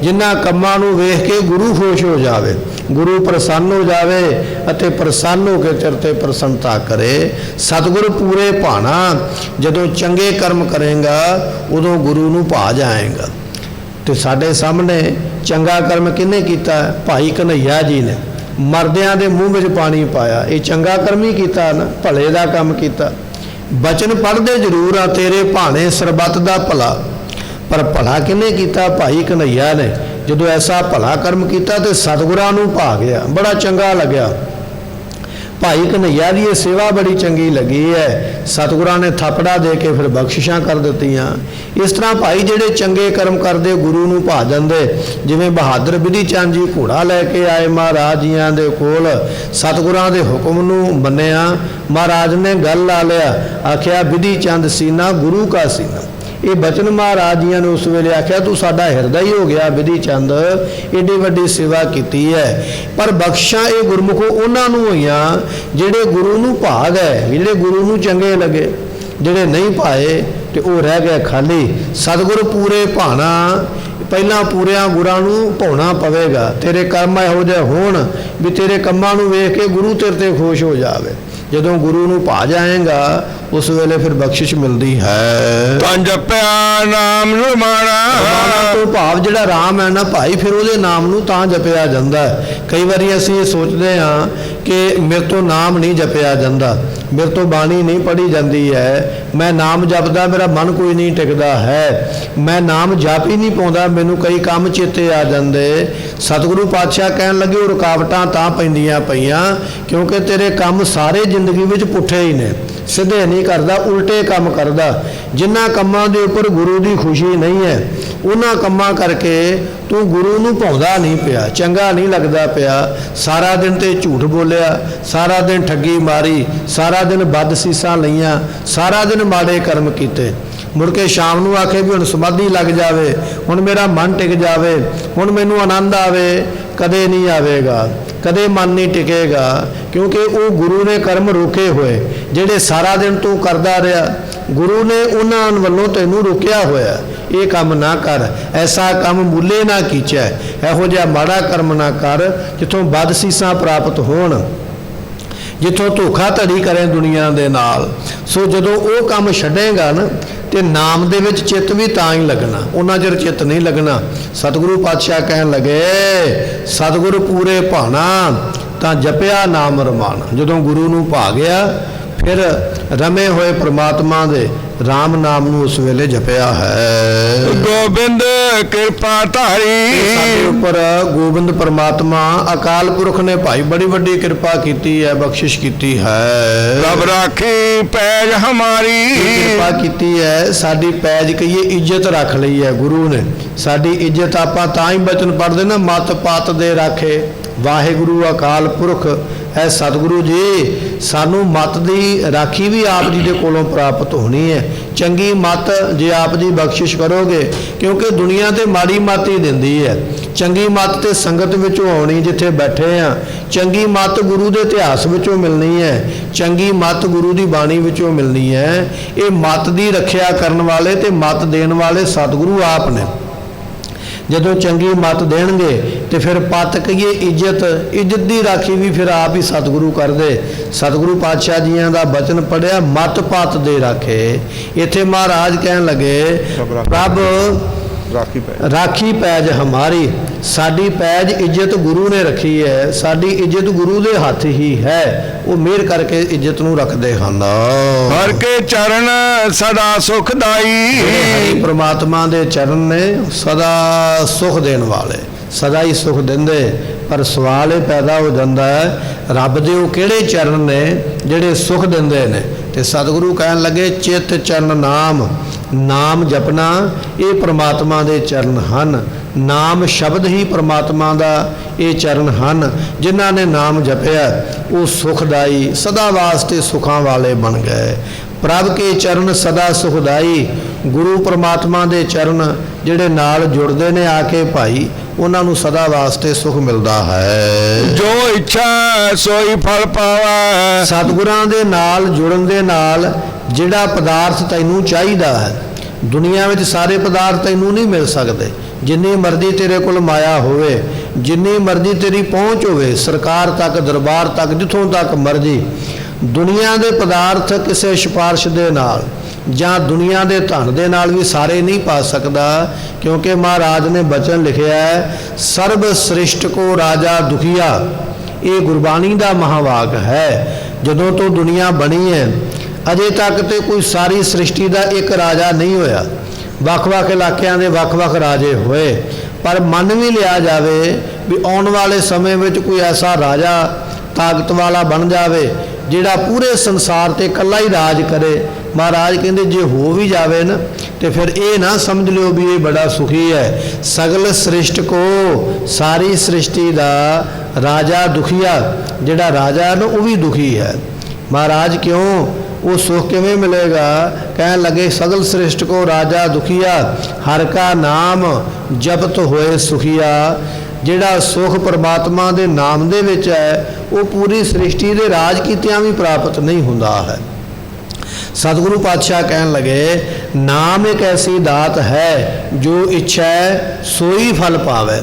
ਜਿਨ੍ਹਾਂ ਕੰਮਾਂ ਨੂੰ ਵੇਖ ਕੇ ਗੁਰੂ ਖੁਸ਼ ਹੋ ਜਾਵੇ, ਗੁਰੂ ਪ੍ਰਸੰਨ ਹੋ ਜਾਵੇ, ਅਤੇ ਪ੍ਰਸੰਨ ਹੋ ਕੇ ਚਿਰ ਤੇ ਪ੍ਰਸੰਨਤਾ ਕਰੇ। ਸਤਿਗੁਰ ਪੂਰੇ ਭਾਣਾ, ਜਦੋਂ ਚੰਗੇ ਕਰਮ ਕਰੇਗਾ ਉਦੋਂ ਗੁਰੂ ਨੂੰ ਭਾ ਜਾਏਗਾ। ਤੇ ਸਾਡੇ ਸਾਹਮਣੇ ਚੰਗਾ ਕਰਮ ਕਿਹਨੇ ਕੀਤਾ? ਭਾਈ ਕਨ੍ਹਈਆ ਜੀ ਨੇ। ਮਰਦਿਆਂ ਦੇ ਮੂੰਹ ਵਿੱਚ ਪਾਣੀ ਪਾਇਆ। ਇਹ ਚੰਗਾ ਕਰਮ ਹੀ ਕੀਤਾ ਨਾ, ਭਲੇ ਦਾ ਕੰਮ ਕੀਤਾ। ਬਚਨ ਪੜ੍ਹਦੇ ਜ਼ਰੂਰ ਆ ਤੇਰੇ ਭਾਣੇ ਸਰਬੱਤ ਦਾ ਭਲਾ, ਪਰ ਭਲਾ ਕਿਹਨੇ ਕੀਤਾ? ਭਾਈ ਕਨ੍ਹਈਆ ਨੇ। ਜਦੋਂ ਐਸਾ ਭਲਾ ਕਰਮ ਕੀਤਾ ਤੇ ਸਤਿਗੁਰਾਂ ਨੂੰ ਭਾ ਗਿਆ, ਬੜਾ ਚੰਗਾ ਲੱਗਿਆ। ਭਾਈ ਕਨ੍ਹਈਆ ਦੀ ਇਹ ਸੇਵਾ ਬੜੀ ਚੰਗੀ ਲੱਗੀ ਹੈ। ਸਤਿਗੁਰਾਂ ਨੇ ਥਾਪੜਾ ਦੇ ਕੇ ਫਿਰ ਬਖਸ਼ਿਸ਼ਾਂ ਕਰ ਦਿੱਤੀਆਂ। ਇਸ ਤਰ੍ਹਾਂ ਭਾਈ ਜਿਹੜੇ ਚੰਗੇ ਕਰਮ ਕਰਦੇ ਗੁਰੂ ਨੂੰ ਭਾ ਜਾਂਦੇ। ਜਿਵੇਂ ਬਹਾਦਰ ਬਿਧੀ ਚੰਦ ਜੀ ਘੋੜਾ ਲੈ ਕੇ ਆਏ ਮਹਾਰਾਜ ਜੀਆਂ ਦੇ ਕੋਲ, ਸਤਿਗੁਰਾਂ ਦੇ ਹੁਕਮ ਨੂੰ ਮੰਨਿਆ। ਮਹਾਰਾਜ ਨੇ ਗੱਲ ਲਾ ਲਿਆ, ਆਖਿਆ ਬਿਧੀ ਚੰਦ ਸੀਨਾ ਗੁਰੂ ਕਾ ਸੀਨਾ। ਇਹ ਬਚਨ ਮਹਾਰਾਜ ਜੀਆਂ ਨੇ ਉਸ ਵੇਲੇ ਆਖਿਆ ਤੂੰ ਸਾਡਾ ਹਿਰਦਾ ਹੀ ਹੋ ਗਿਆ ਬਿਧੀ ਚੰਦ, ਏਡੀ ਵੱਡੀ ਸੇਵਾ ਕੀਤੀ ਹੈ। ਪਰ ਬਖਸ਼ਾਂ ਇਹ ਗੁਰਮੁਖੋ ਉਹਨਾਂ ਨੂੰ ਹੋਈਆਂ ਜਿਹੜੇ ਗੁਰੂ ਨੂੰ ਭਾ ਗਏ, ਜਿਹੜੇ ਗੁਰੂ ਨੂੰ ਚੰਗੇ ਲੱਗੇ। ਜਿਹੜੇ ਨਹੀਂ ਭਾਏ ਤੇ ਉਹ ਰਹਿ ਗਏ ਖਾਲੀ। ਸਤਿਗੁਰ ਪੂਰੇ ਭਾਣਾ, ਪਹਿਲਾਂ ਪੂਰਿਆਂ ਗੁਰਾਂ ਨੂੰ ਭਾਉਣਾ ਪਵੇਗਾ। ਤੇਰੇ ਕਰਮ ਇਹੋ ਜਿਹੇ ਹੋਣ ਵੀ ਤੇਰੇ ਕੰਮਾਂ ਨੂੰ ਵੇਖ ਕੇ ਗੁਰੂ ਤੇਰੇ ਤੇ ਖੁਸ਼ ਹੋ ਜਾਵੇ। ਜਦੋਂ ਗੁਰੂ ਨੂੰ ਭਾ ਜਾਏਗਾ ਉਸ ਵੇਲੇ ਫਿਰ ਬਖਸ਼ਿਸ਼ ਮਿਲਦੀ ਹੈ। ਤਾਂ ਜਪਿਆ ਨਾਮ ਨਿਰਮਾਣਾ, ਤੋਂ ਭਾਵ ਜਿਹੜਾ ਰਾਮ ਹੈ ਨਾ ਭਾਈ, ਫਿਰ ਉਹਦੇ ਨਾਮ ਨੂੰ ਤਾਂ ਜਪਿਆ ਜਾਂਦਾ। ਕਈ ਵਾਰੀ ਅਸੀਂ ਇਹ ਸੋਚਦੇ ਹਾਂ ਕਿ ਮੇਰੇ ਤੋਂ ਨਾਮ ਨਹੀਂ ਜਪਿਆ ਜਾਂਦਾ, ਮੇਰੇ ਤੋਂ ਬਾਣੀ ਨਹੀਂ ਪੜ੍ਹੀ ਜਾਂਦੀ ਹੈ, ਮੈਂ ਨਾਮ ਜਪਦਾ ਮੇਰਾ ਮਨ ਕੋਈ ਨਹੀਂ ਟਿਕਦਾ ਹੈ, ਮੈਂ ਨਾਮ ਜਪ ਹੀ ਨਹੀਂ ਪਾਉਂਦਾ, ਮੈਨੂੰ ਕਈ ਕੰਮ ਚੇਤੇ ਆ ਜਾਂਦੇ। ਸਤਿਗੁਰੂ ਪਾਤਸ਼ਾਹ ਕਹਿਣ ਲੱਗੇ ਉਹ ਰੁਕਾਵਟਾਂ ਤਾਂ ਪੈਂਦੀਆਂ ਪਈਆਂ ਕਿਉਂਕਿ ਤੇਰੇ ਕੰਮ ਸਾਰੇ ਜ਼ਿੰਦਗੀ ਵਿੱਚ ਪੁੱਠੇ ਹੀ ਨੇ, ਸਿੱਧੇ ਨਹੀਂ ਕਰਦਾ, ਉਲਟੇ ਕੰਮ ਕਰਦਾ। ਜਿਨ੍ਹਾਂ ਕੰਮਾਂ ਦੇ ਉੱਪਰ ਗੁਰੂ ਦੀ ਖੁਸ਼ੀ ਨਹੀਂ ਹੈ ਉਹਨਾਂ ਕੰਮਾਂ ਕਰਕੇ ਤੂੰ ਗੁਰੂ ਨੂੰ ਭਾਉਂਦਾ ਨਹੀਂ ਪਿਆ, ਚੰਗਾ ਨਹੀਂ ਲੱਗਦਾ ਪਿਆ। ਸਾਰਾ ਦਿਨ ਤੇ ਝੂਠ ਬੋਲਿਆ, ਸਾਰਾ ਦਿਨ ਠੱਗੀ ਮਾਰੀ, ਸਾਰਾ ਦਿਨ ਬਦਸੀਸਾਂ ਲਈਆਂ, ਸਾਰਾ ਦਿਨ ਮਾੜੇ ਕਰਮ ਕੀਤੇ। ਮੁੜ ਕੇ ਸ਼ਾਮ ਨੂੰ ਆਖੇ ਵੀ ਹੁਣ ਸਮਾਧੀ ਲੱਗ ਜਾਵੇ, ਹੁਣ ਮੇਰਾ ਮਨ ਟਿਕ ਜਾਵੇ, ਹੁਣ ਮੈਨੂੰ ਆਨੰਦ ਆਵੇ, ਕਦੇ ਨਹੀਂ ਆਵੇਗਾ, ਕਦੇ ਮਨ ਨਹੀਂ ਟਿਕੇਗਾ। ਕਿਉਂਕਿ ਉਹ ਗੁਰੂ ਨੇ ਕਰਮ ਰੋਕੇ ਹੋਏ ਜਿਹੜੇ ਸਾਰਾ ਦਿਨ ਤੂੰ ਕਰਦਾ ਰਿਹਾ। ਗੁਰੂ ਨੇ ਉਹਨਾਂ ਵੱਲੋਂ ਤੈਨੂੰ ਰੋਕਿਆ ਹੋਇਆ, ਇਹ ਕੰਮ ਨਾ ਕਰ, ਐਸਾ ਕੰਮ ਮੂਲੇ ਨਾ ਕੀਚੈ, ਇਹੋ ਜਿਹਾ ਮਾੜਾ ਕਰਮ ਨਾ ਕਰ ਜਿੱਥੋਂ ਬਦਸੀਸਾਂ ਪ੍ਰਾਪਤ ਹੋਣ, ਜਿੱਥੋਂ ਧੋਖਾ ਧੜੀ ਕਰੇ ਦੁਨੀਆ ਦੇ ਨਾਲ। ਸੋ ਜਦੋਂ ਉਹ ਕੰਮ ਛੱਡੇਗਾ ਨਾ ਤੇ ਨਾਮ ਦੇ ਵਿੱਚ ਚਿੱਤ ਵੀ ਤਾਂ ਹੀ ਲੱਗਣਾ, ਉਹਨਾਂ ਚਿਰ ਚਿੱਤ ਨਹੀਂ ਲੱਗਣਾ। ਸਤਿਗੁਰੂ ਪਾਤਸ਼ਾਹ ਕਹਿਣ ਲੱਗੇ ਸਤਿਗੁਰ ਪੂਰੇ ਭਾਣਾ ਤਾਂ ਜਪਿਆ ਨਾਮ ਰਮਾਣਾ। ਜਦੋਂ ਗੁਰੂ ਨੂੰ ਭਾ ਗਿਆ ਫਿਰ ਰਮੇ ਹੋਏ ਪ੍ਰਮਾਤਮਾ ਦੇ ਰਾਮ ਨਾਮ ਨੂੰ ਉਸ ਵੇਲੇ ਜਪਿਆ ਹੈ। ਗੋਬਿੰਦ ਕਿਰਪਾ ਧਾਰੀ, ਸਾਡੇ ਉੱਪਰ ਗੋਬਿੰਦ ਪ੍ਰਮਾਤਮਾ ਅਕਾਲ ਪੁਰਖ ਨੇ ਭਾਈ ਬੜੀ ਵੱਡੀ ਕਿਰਪਾ ਕੀਤੀ ਹੈ, ਬਖਸ਼ਿਸ਼ ਕੀਤੀ ਹੈ। ਰੱਬ ਰਾਖੀ ਪੈਜ ਹਮਾਰੀ, ਕਿਰਪਾ ਕੀਤੀ ਹੈ, ਸਾਡੀ ਪੈਜ ਕਹੀਏ ਇੱਜ਼ਤ ਰੱਖ ਲਈ ਹੈ ਗੁਰੂ ਨੇ। ਸਾਡੀ ਇੱਜ਼ਤ ਆਪਾਂ ਤਾਂ ਹੀ ਬਚਨ ਪੜ੍ਹਦੇ ਨਾ, ਮਤ ਪਤ ਦੇ ਰਾਖੇ ਵਾਹਿਗੁਰੂ ਅਕਾਲ ਪੁਰਖ ਹੈ। ਸਤਿਗੁਰੂ ਜੀ ਸਾਨੂੰ ਮਤ ਦੀ ਰਾਖੀ ਵੀ ਆਪ ਜੀ ਦੇ ਕੋਲੋਂ ਪ੍ਰਾਪਤ ਹੋਣੀ ਹੈ। ਚੰਗੀ ਮਤ ਜੇ ਆਪ ਜੀ ਬਖਸ਼ਿਸ਼ ਕਰੋਗੇ, ਕਿਉਂਕਿ ਦੁਨੀਆ ਤੇ ਮਾੜੀ ਮਤ ਹੀ ਦਿੰਦੀ ਹੈ। ਚੰਗੀ ਮਤ ਤੇ ਸੰਗਤ ਵਿੱਚੋਂ ਆਉਣੀ, ਜਿੱਥੇ ਬੈਠੇ ਆ। ਚੰਗੀ ਮਤ ਗੁਰੂ ਦੇ ਇਤਿਹਾਸ ਵਿੱਚੋਂ ਮਿਲਣੀ ਹੈ, ਚੰਗੀ ਮਤ ਗੁਰੂ ਦੀ ਬਾਣੀ ਵਿੱਚੋਂ ਮਿਲਣੀ ਹੈ। ਇਹ ਮਤ ਦੀ ਰੱਖਿਆ ਕਰਨ ਵਾਲੇ ਤੇ ਮਤ ਦੇਣ ਵਾਲੇ ਸਤਿਗੁਰੂ ਆਪ ਨੇ। ਜਦੋਂ ਚੰਗੀ ਮਤ ਦੇਣਗੇ ਤੇ ਫਿਰ ਪਤ ਕਹੀਏ ਇੱਜ਼ਤ ਦੀ ਰਾਖੀ ਵੀ ਫਿਰ ਆਪ ਹੀ ਸਤਿਗੁਰੂ ਕਰਦੇ। ਸਤਿਗੁਰੂ ਪਾਤਸ਼ਾਹ ਜੀਆਂ ਦਾ ਬਚਨ ਪੜਿਆ ਮਤ ਪਤ ਦੇ ਰਾਖੇ। ਇੱਥੇ ਮਹਾਰਾਜ ਕਹਿਣ ਲੱਗੇ ਪ੍ਰਭ ਰਾਖੀ ਪੈਜ ਹਮਾਰੀ, ਸਾਡੀ ਪੈਜ ਇੱਜ਼ਤ ਗੁਰੂ ਨੇ ਰੱਖੀ ਹੈ, ਸਾਡੀ ਇੱਜ਼ਤ ਗੁਰੂ ਦੇ ਹੱਥ ਹੀ ਹੈ। ਉਹ ਮਿਹਰ ਕਰਕੇ ਇੱਜ਼ਤ ਨੂੰ ਰੱਖਦੇ ਹਨ। ਹਰ ਕੇ ਚਰਨ ਸਦਾ ਸੁਖਦਾਈ, ਪ੍ਰਮਾਤਮਾ ਦੇ ਚਰਨ ਨੇ ਸਦਾ ਸੁਖ ਦੇਣ ਵਾਲੇ, ਸਦਾ ਹੀ ਸੁਖ ਦਿੰਦੇ। ਪਰ ਸਵਾਲ ਇਹ ਪੈਦਾ ਹੋ ਜਾਂਦਾ ਹੈ ਰੱਬ ਦੇ ਉਹ ਕਿਹੜੇ ਚਰਨ ਨੇ ਜਿਹੜੇ ਸੁਖ ਦਿੰਦੇ ਨੇ? ਤੇ ਸਤਿਗੁਰੂ ਕਹਿਣ ਲੱਗੇ ਚਿੱਤ ਚਰਨ ਨਾਮ, ਨਾਮ ਜਪਣਾ ਇਹ ਪ੍ਰਮਾਤਮਾ ਦੇ ਚਰਨ ਹਨ। ਨਾਮ ਸ਼ਬਦ ਹੀ ਪ੍ਰਮਾਤਮਾ ਦਾ ਇਹ ਚਰਨ ਹਨ। ਜਿਨ੍ਹਾਂ ਨੇ ਨਾਮ ਜਪਿਆ ਉਹ ਸੁਖਦਾਈ ਸਦਾ ਵਾਸਤੇ ਸੁਖਾਂ ਵਾਲੇ ਬਣ ਗਏ। ਪ੍ਰਭ ਕੇ ਚਰਨ ਸਦਾ ਸੁਖਦਾਈ, ਗੁਰੂ ਪ੍ਰਮਾਤਮਾ ਦੇ ਚਰਨ ਜਿਹੜੇ ਨਾਲ ਜੁੜਦੇ ਨੇ ਆ ਕੇ ਭਾਈ, ਉਹਨਾਂ ਨੂੰ ਸਦਾ ਵਾਸਤੇ ਸੁਖ ਮਿਲਦਾ ਹੈ। ਜੋ ਇੱਛਾ ਸੋਈ ਫਲ ਪਾਵਾ, ਸਤਿਗੁਰਾਂ ਦੇ ਨਾਲ ਜੁੜਨ ਦੇ ਨਾਲ ਜਿਹੜਾ ਪਦਾਰਥ ਤੈਨੂੰ ਚਾਹੀਦਾ ਹੈ, ਦੁਨੀਆ ਵਿੱਚ ਸਾਰੇ ਪਦਾਰਥ ਤੈਨੂੰ ਨਹੀਂ ਮਿਲ ਸਕਦੇ। ਜਿੰਨੀ ਮਰਜ਼ੀ ਤੇਰੇ ਕੋਲ ਮਾਇਆ ਹੋਵੇ, ਜਿੰਨੀ ਮਰਜ਼ੀ ਤੇਰੀ ਪਹੁੰਚ ਹੋਵੇ ਸਰਕਾਰ ਤੱਕ, ਦਰਬਾਰ ਤੱਕ, ਜਿੱਥੋਂ ਤੱਕ ਮਰਜ਼ੀ, ਦੁਨੀਆ ਦੇ ਪਦਾਰਥ ਕਿਸੇ ਸਿਫਾਰਿਸ਼ ਦੇ ਨਾਲ ਜਾਂ ਦੁਨੀਆ ਦੇ ਧਨ ਦੇ ਨਾਲ ਵੀ ਸਾਰੇ ਨਹੀਂ ਪਾ ਸਕਦਾ। ਕਿਉਂਕਿ ਮਹਾਰਾਜ ਨੇ ਬਚਨ ਲਿਖਿਆ ਹੈ ਸਰਬ ਸ੍ਰਿਸ਼ਟ ਕੋ ਰਾਜਾ ਦੁਖੀਆ, ਇਹ ਗੁਰਬਾਣੀ ਦਾ ਮਹਾਵਾਕ ਹੈ। ਜਦੋਂ ਤੋਂ ਦੁਨੀਆ ਬਣੀ ਹੈ ਅਜੇ ਤੱਕ ਤੇ ਕੋਈ ਸਾਰੀ ਸ੍ਰਿਸ਼ਟੀ ਦਾ ਇੱਕ ਰਾਜਾ ਨਹੀਂ ਹੋਇਆ। ਵੱਖ-ਵੱਖ ਇਲਾਕਿਆਂ ਦੇ ਵੱਖ-ਵੱਖ ਰਾਜੇ ਹੋਏ, ਪਰ ਮੰਨ ਵੀ ਲਿਆ ਜਾਵੇ ਵੀ ਆਉਣ ਵਾਲੇ ਸਮੇਂ ਵਿੱਚ ਕੋਈ ਐਸਾ ਰਾਜਾ ਤਾਕਤ ਵਾਲਾ ਬਣ ਜਾਵੇ ਜਿਹੜਾ ਪੂਰੇ ਸੰਸਾਰ ਤੇ ਇਕੱਲਾ ਹੀ ਰਾਜ ਕਰੇ। ਮਹਾਰਾਜ ਕਹਿੰਦੇ ਜੇ ਹੋ ਵੀ ਜਾਵੇ ਨਾ ਤੇ ਫਿਰ ਇਹ ਨਾ ਸਮਝ ਲਿਓ ਵੀ ਇਹ ਬੜਾ ਸੁਖੀ ਹੈ। ਸਗਲ ਸ੍ਰਿਸ਼ਟ ਕੋ, ਸਾਰੀ ਸ੍ਰਿਸ਼ਟੀ ਦਾ ਰਾਜਾ ਦੁਖੀਆ, ਜਿਹੜਾ ਰਾਜਾ ਹੈ ਨਾ ਉਹ ਵੀ ਦੁਖੀ ਹੈ। ਮਹਾਰਾਜ ਕਿਉਂ, ਉਹ ਸੁਖ ਕਿਵੇਂ ਮਿਲੇਗਾ? ਕਹਿਣ ਲੱਗੇ ਸਗਲ ਸ੍ਰਿਸ਼ਟ ਕੋ ਰਾਜਾ ਦੁਖੀਆ, ਹਰ ਕਾ ਨਾਮ ਜਪਤ ਹੋਏ ਸੁਖੀਆ। ਜਿਹੜਾ ਸੁਖ ਪਰਮਾਤਮਾ ਦੇ ਨਾਮ ਦੇ ਵਿੱਚ ਹੈ ਉਹ ਪੂਰੀ ਸ੍ਰਿਸ਼ਟੀ ਦੇ ਰਾਜ ਕੀਤਿਆਂ ਵੀ ਪ੍ਰਾਪਤ ਨਹੀਂ ਹੁੰਦਾ ਹੈ। ਸਤਿਗੁਰੂ ਪਾਤਸ਼ਾਹ ਕਹਿਣ ਲੱਗੇ ਨਾਮ ਇੱਕ ਐਸੀ ਦਾਤ ਹੈ ਜੋ ਇੱਛਾ ਹੈ ਸੋਈ ਫਲ ਪਾਵੇ।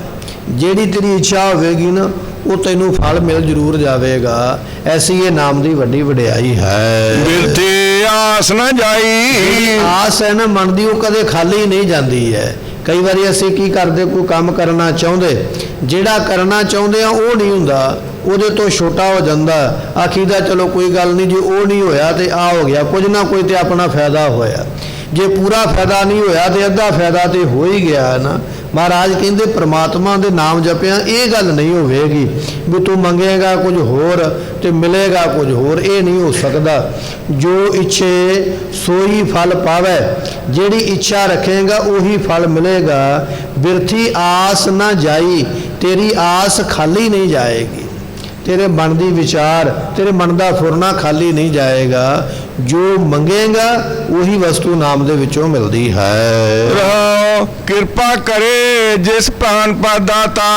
ਜਿਹੜੀ ਤੇਰੀ ਇੱਛਾ ਹੋਵੇਗੀ ਨਾ ਉਹ ਤੈਨੂੰ ਫਲ ਮਿਲ ਜ਼ਰੂਰ ਜਾਵੇਗਾ। ਐਸੀ ਇਹ ਨਾਮ ਦੀ ਵੱਡੀ ਵਡਿਆਈ ਹੈ। ਬਿਰਥੀ ਆਸ ਨਾ ਜਾਈ, ਆਸ ਹੈ ਨਾ ਮਨ ਦੀ, ਉਹ ਕਦੇ ਖਾਲੀ ਨਹੀਂ ਜਾਂਦੀ ਹੈ। ਕਈ ਵਾਰੀ ਅਸੀਂ ਕੀ ਕਰਦੇ, ਕੋਈ ਕੰਮ ਕਰਨਾ ਚਾਹੁੰਦੇ, ਜਿਹੜਾ ਕਰਨਾ ਚਾਹੁੰਦੇ ਆ ਉਹ ਨਹੀਂ ਹੁੰਦਾ, ਉਹਦੇ ਤੋਂ ਛੋਟਾ ਹੋ ਜਾਂਦਾ। ਆਖੀਦਾ ਚਲੋ ਕੋਈ ਗੱਲ ਨਹੀਂ, ਜੇ ਉਹ ਨਹੀਂ ਹੋਇਆ ਤੇ ਆ ਹੋ ਗਿਆ, ਕੁਝ ਨਾ ਕੋਈ ਤੇ ਆਪਣਾ ਫਾਇਦਾ ਹੋਇਆ। ਜੇ ਪੂਰਾ ਫਾਇਦਾ ਨਹੀਂ ਹੋਇਆ ਤੇ ਅੱਧਾ ਫਾਇਦਾ ਤੇ ਹੋ ਹੀ ਗਿਆ ਨਾ। ਮਹਾਰਾਜ ਕਹਿੰਦੇ ਪ੍ਰਮਾਤਮਾ ਦੇ ਨਾਮ ਜਪਿਆ ਇਹ ਗੱਲ ਨਹੀਂ ਹੋਵੇਗੀ ਵੀ ਤੂੰ ਮੰਗੇਗਾ ਕੁਝ ਹੋਰ ਤੇ ਮਿਲੇਗਾ ਕੁਝ ਹੋਰ, ਇਹ ਨਹੀਂ ਹੋ ਸਕਦਾ। ਜੋ ਇੱਛੇ ਸੋਈ ਫਲ ਪਾਵੇ, ਜਿਹੜੀ ਇੱਛਾ ਰੱਖੇਗਾ ਉਹੀ ਫਲ ਮਿਲੇਗਾ। ਬਿਰਥੀ ਆਸ ਨਾ ਜਾਈ, ਤੇਰੀ ਆਸ ਖਾਲੀ ਨਹੀਂ ਜਾਏਗੀ। ਤੇਰੇ ਮਨ ਦੀ ਵਿਚਾਰ, ਤੇਰੇ ਮਨ ਦਾ ਫੁਰਨਾ ਖਾਲੀ ਨਹੀਂ ਜਾਏਗਾ। ਜੋ ਮੰਗੇਗਾ ਉਹੀ ਵਸਤੂ ਨਾਮ ਦੇ ਵਿੱਚੋਂ ਮਿਲਦੀ ਹੈ। ਰਹਾਉ ਕਿਰਪਾ ਕਰੇ ਜਿਸ ਪ੍ਰਾਨ ਪਾਦਾਤਾ,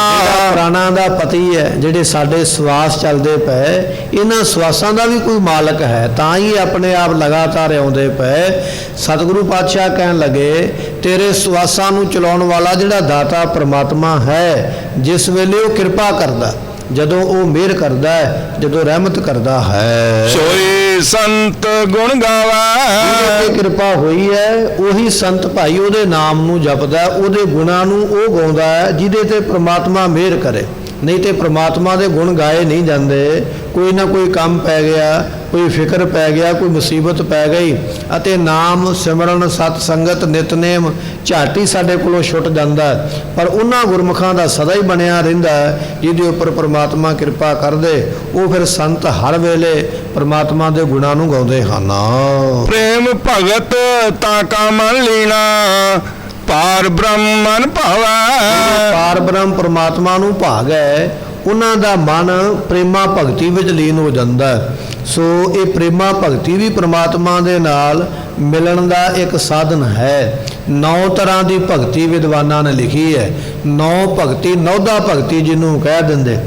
ਪ੍ਰਾਣਾਂ ਦਾ ਪਤੀ ਹੈ, ਜਿਹੜੇ ਸਾਡੇ ਸਵਾਸ ਚੱਲਦੇ ਪਏ, ਇਹਨਾਂ ਸਵਾਸਾਂ ਦਾ ਵੀ ਕੋਈ ਮਾਲਕ ਹੈ, ਤਾਂ ਹੀ ਆਪਣੇ ਆਪ ਲਗਾਤਾਰ ਆਉਂਦੇ ਪਏ। ਸਤਿਗੁਰੂ ਪਾਤਸ਼ਾਹ ਕਹਿਣ ਲੱਗੇ ਤੇਰੇ ਸਵਾਸਾਂ ਨੂੰ ਚਲਾਉਣ ਵਾਲਾ ਜਿਹੜਾ ਦਾਤਾ ਪ੍ਰਮਾਤਮਾ ਹੈ, ਜਿਸ ਵੇਲੇ ਉਹ ਕਿਰਪਾ ਕਰਦਾ, ਜਦੋਂ ਉਹ ਮਿਹਰ ਕਰਦਾ ਹੈ, ਜਦੋਂ ਰਹਿਮਤ ਕਰਦਾ ਹੈ, ਸੋਈ ਸੰਤ ਗੁਣ ਗਾਵੇ। ਤੇ ਕਿਰਪਾ ਹੋਈ ਹੈ ਉਹੀ ਸੰਤ ਭਾਈ ਉਹਦੇ ਨਾਮ ਨੂੰ ਜਪਦਾ, ਉਹਦੇ ਗੁਣਾਂ ਨੂੰ ਉਹ ਗਾਉਂਦਾ ਹੈ ਜਿਹਦੇ ਤੇ ਪ੍ਰਮਾਤਮਾ ਮਿਹਰ ਕਰੇ। ਨਹੀਂ ਤੇ ਪ੍ਰਮਾਤਮਾ ਦੇ ਗੁਣ ਗਾਏ ਨਹੀਂ ਜਾਂਦੇ। ਕੋਈ ਨਾ ਕੋਈ ਕੰਮ ਪੈ ਗਿਆ, ਕੋਈ ਫਿਕਰ ਪੈ ਗਿਆ, ਕੋਈ ਮੁਸੀਬਤ ਪੈ ਗਈ ਅਤੇ ਨਾਮ ਸਿਮਰਨ ਸਤ ਸੰਗਤ ਨਿਤਨੇਮ ਝਾਟੀ ਸਾਡੇ ਕੋਲੋਂ ਛੁੱਟ ਜਾਂਦਾ। ਪਰ ਉਹਨਾਂ ਗੁਰਮੁਖਾਂ ਦਾ ਸਦਾ ਹੀ ਬਣਿਆ ਰਹਿੰਦਾ ਜਿਹਦੇ ਉੱਪਰ ਪ੍ਰਮਾਤਮਾ ਕਿਰਪਾ ਕਰਦੇ। ਉਹ ਫਿਰ ਸੰਤ ਹਰ ਵੇਲੇ ਪ੍ਰਮਾਤਮਾ ਦੇ ਗੁਣਾਂ ਨੂੰ ਗਾਉਂਦੇ ਹਨ। ਪ੍ਰੇਮ ਭਗਤ ਤਾਂ ਕਾ ਮਨ ਲੀਣਾ, ਪਾਰ ਬ੍ਰਹਮ ਮਨ ਭਾਵੈ। ਪਾਰ ਬ੍ਰਹਮ ਪ੍ਰਮਾਤਮਾ ਨੂੰ ਭਾਗ ਹੈ, ਉਹਨਾਂ ਦਾ ਮਨ ਪ੍ਰੇਮਾ ਭਗਤੀ ਵਿੱਚ ਲੀਨ ਹੋ ਜਾਂਦਾ। ਸੋ ਇਹ ਪ੍ਰੇਮਾ ਭਗਤੀ ਵੀ ਪ੍ਰਮਾਤਮਾ ਦੇ ਨਾਲ ਮਿਲਣ ਦਾ ਇੱਕ ਸਾਧਨ ਹੈ। 9 ਤਰ੍ਹਾਂ ਦੀ ਭਗਤੀ ਵਿਦਵਾਨਾਂ ਨੇ ਲਿਖੀ ਹੈ। 9 ਭਗਤੀ, ਨੌਦਾ ਭਗਤੀ ਜਿਹਨੂੰ ਕਹਿ ਦਿੰਦੇ।